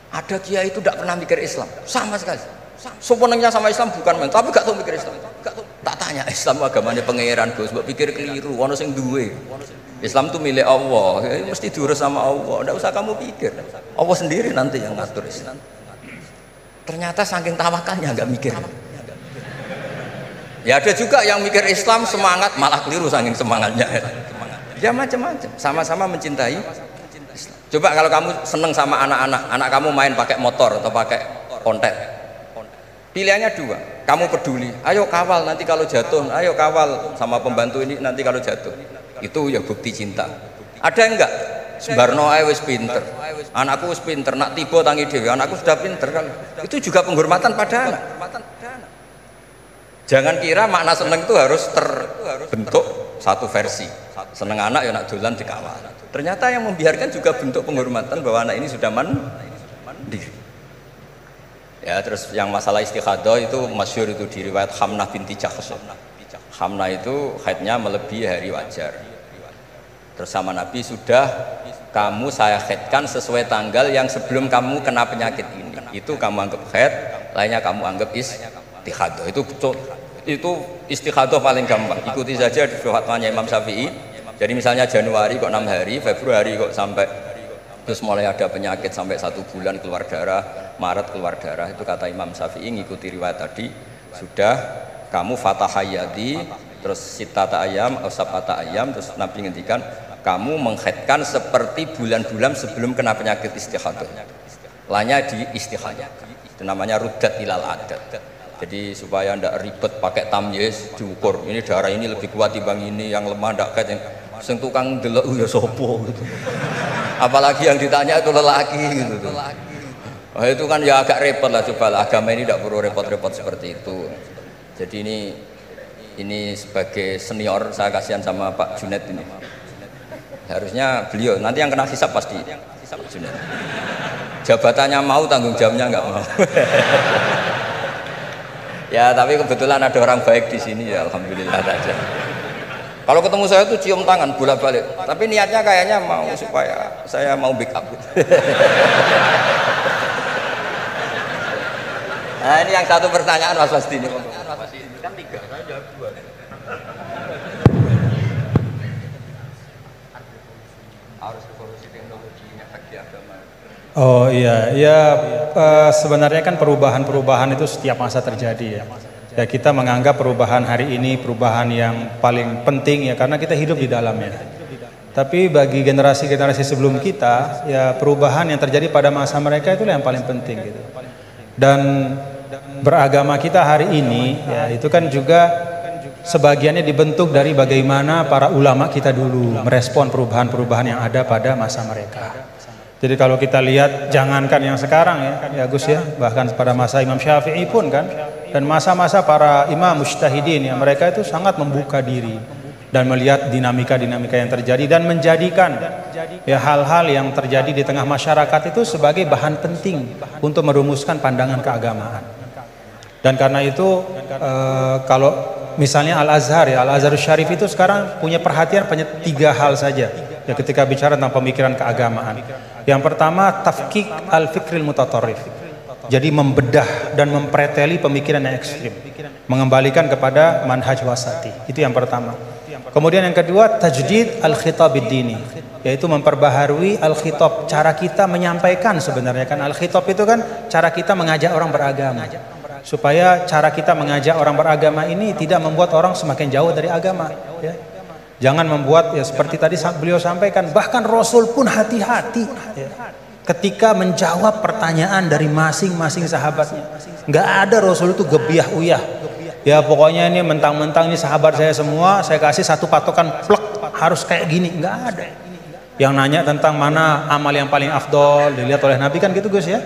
Ada kiai itu tidak pernah mikir Islam sama sekali. Sebenarnya sama Islam bukan main, tapi gak tahu mikir Islam. Tak tanya Islam agamanya pangeran Gus, mbok pikir keliru. Ono sing duwe. Islam itu milik Allah, ya, mesti diurus sama Allah. Tidak usah kamu pikir. Allah sendiri nanti yang ngatur Islam. Ternyata saking tawakalnya nggak mikir. Ya ada juga yang mikir Islam semangat malah keliru saking semangatnya. Ya macam-macam. Sama-sama mencintai Islam. Coba kalau kamu seneng sama anak-anak, anak kamu main pakai motor atau pakai konten. Pilihannya 2. Kamu peduli, ayo kawal nanti kalau jatuh, ayo kawal sama pembantu ini nanti kalau jatuh. Itu ya bukti cinta. Ada enggak? Sembarno ae wis pinter. Anakku wis pinter, nak tiba tangi dhewe, anakku sudah pinter kan. Itu juga penghormatan pada anak. Jangan kira makna seneng itu harus terbentuk satu versi. Seneng anak ya nak dolan dikawal. Ternyata yang membiarkan juga bentuk penghormatan bahwa anak ini sudah mandiri. Ya, terus yang masalah istikhadah itu masyhur itu di riwayat Hamnah binti Jahsh. Hamnah itu haidnya melebihi hari wajar. Terus sama Nabi, sudah kamu saya haidkan sesuai tanggal yang sebelum kamu kena penyakit ini. Itu kamu anggap haid, lainnya kamu anggap istikhadah. Itu istikhadah paling gampang. Ikuti saja di fatwanya Imam Syafi'i. Jadi misalnya Januari kok 6 hari, Februari kok sampai terus mulai ada penyakit sampai 1 bulan keluar darah, Maret keluar darah, itu kata Imam Syafi'i ngikuti riwayat tadi, sudah kamu fatahayati terus sitata ayam atau sabata ayam, terus Nabi ngendikan kamu menghaidkan seperti bulan-bulan sebelum kena penyakit istikhadah. Lainnya di istikhadah. Itu namanya ruddat ilal adat. Jadi supaya ndak ribet pakai tamyiz diukur. Ini darah ini lebih kuat dibanding ini, yang lemah ndak kayak yang sing tukang delok ya sapa gitu. Apalagi yang ditanya itu lelaki gitu. Oh, itu kan ya agak repot lah, coba lah, agama ini tidak perlu repot-repot seperti itu. Jadi ini sebagai senior saya kasihan sama Pak Junet ini. Harusnya beliau nanti yang kena hisab pasti Pak Junet. Jabatannya mau, tanggung jawabnya nggak mau. Ya tapi kebetulan ada orang baik di sini ya, alhamdulillah saja. Kalau ketemu saya tuh cium tangan bolak-balik, tapi niatnya kayaknya mau supaya saya mau backup. Nah ini yang satu pertanyaan Mas Wasdi ini. Kan 3, saya jawab 2. Harus revolusi teknologi efek di agama. Oh iya, ya sebenarnya kan perubahan-perubahan itu setiap masa terjadi ya. Ya kita menganggap perubahan hari ini perubahan yang paling penting ya karena kita hidup di dalamnya. Tapi bagi generasi-generasi sebelum kita ya perubahan yang terjadi pada masa mereka itulah yang paling penting gitu. Dan beragama kita hari ini ya itu kan juga sebagiannya dibentuk dari bagaimana para ulama kita dulu merespon perubahan-perubahan yang ada pada masa mereka. Jadi kalau kita lihat jangankan yang sekarang ya Gus ya, bahkan pada masa Imam Syafi'i pun kan, dan masa-masa para imam mujtahidin ya, mereka itu sangat membuka diri dan melihat dinamika-dinamika yang terjadi dan menjadikan ya hal-hal yang terjadi di tengah masyarakat itu sebagai bahan penting untuk merumuskan pandangan keagamaan. Dan karena itu kalau misalnya Al-Azhar ya, Al-Azhar Syarif itu sekarang punya perhatian pada 3 hal saja ya ketika bicara tentang pemikiran keagamaan. Yang pertama tafkik al-fikril mutatarrif. Jadi membedah dan mempreteli pemikiran yang ekstrim, mengembalikan kepada manhaj wasati. Itu yang pertama. Kemudian yang kedua tajdid al-khitab ad-dini, yaitu memperbaharui al-khitab, cara kita menyampaikan sebenarnya kan al-khitab itu kan cara kita mengajak orang beragama. Supaya cara kita mengajak orang beragama ini tidak membuat orang semakin jauh dari agama ya. Jangan membuat ya seperti tadi beliau sampaikan, bahkan Rasul pun hati-hati ya, ketika menjawab pertanyaan dari masing-masing sahabatnya. Nggak ada Rasul itu gebiah uyah. Ya pokoknya ini mentang-mentang ini sahabat saya semua, saya kasih satu patokan plek harus kayak gini. Nggak ada. Yang nanya tentang mana amal yang paling afdol dilihat oleh Nabi kan gitu Gus ya.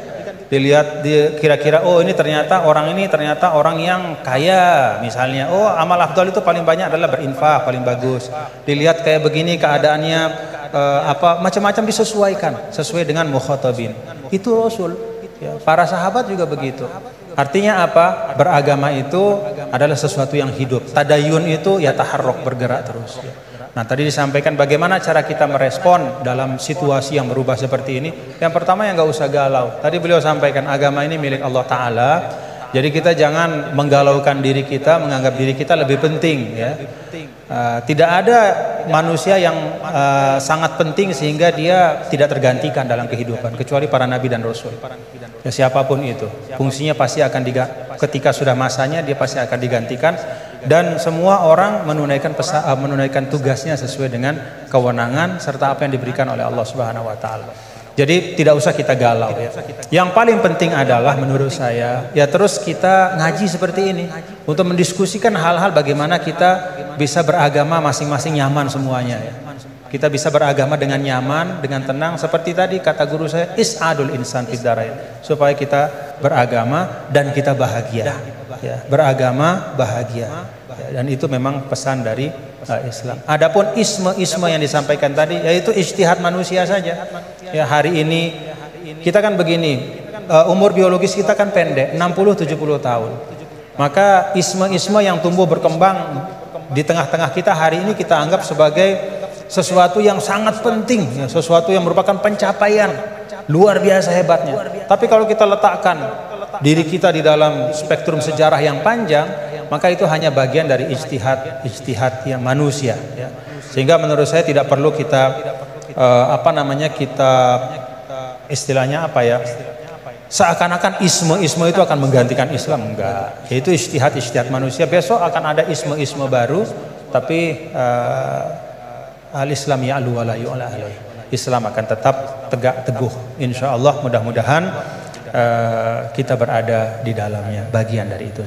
Dilihat kira-kira oh ini ternyata orang yang kaya misalnya. Oh amal afdol itu paling banyak adalah berinfak, paling bagus. Dilihat kayak begini keadaannya macam-macam disesuaikan sesuai dengan mukhatabin. Itu Rasul. Ya, para sahabat juga begitu. Artinya apa? Beragama itu adalah sesuatu yang hidup. Tadayun itu ya taharruk, bergerak terus. Ya. Nah tadi disampaikan bagaimana cara kita merespon dalam situasi yang berubah seperti ini. Yang pertama yang nggak usah galau. Tadi beliau sampaikan agama ini milik Allah Ta'ala. Jadi kita jangan menggalaukan diri kita, menganggap diri kita lebih penting. Ya. Tidak ada manusia yang sangat penting sehingga dia tidak tergantikan dalam kehidupan kecuali para nabi dan rasul. Ya, siapapun itu, fungsinya pasti akan ketika sudah masanya dia pasti akan digantikan. Dan semua orang menunaikan tugasnya sesuai dengan kewenangan serta apa yang diberikan oleh Allah Subhanahu wa taala. Jadi tidak usah kita galau ya. Yang paling penting adalah menurut saya ya terus kita ngaji seperti ini untuk mendiskusikan hal-hal bagaimana kita bisa beragama masing-masing nyaman semuanya ya. Kita bisa beragama dengan nyaman, dengan tenang seperti tadi kata guru saya is'adul insan fid darain, supaya kita beragama dan kita bahagia. Ya, beragama bahagia ya, dan itu memang pesan dari Islam. Adapun isme yang disampaikan tadi yaitu ijtihad manusia saja. Ya hari ini kita kan begini, umur biologis kita kan pendek 60-70 tahun. Maka isme yang tumbuh berkembang di tengah-tengah kita hari ini kita anggap sebagai sesuatu yang sangat penting, ya, sesuatu yang merupakan pencapaian luar biasa hebatnya. Tapi kalau kita letakkan diri kita di dalam spektrum sejarah yang panjang, maka itu hanya bagian dari ijtihad yang manusia ya. Sehingga menurut saya tidak perlu kita kita istilahnya apa ya, seakan-akan isme itu akan menggantikan Islam. Enggak, itu ijtihad manusia. Besok akan ada isme baru, tapi al-Islam ya'lu wa la yu'la alaih. Islam akan tetap tegak teguh insyaallah. Mudah-mudahan kita berada di dalamnya, bagian dari itu.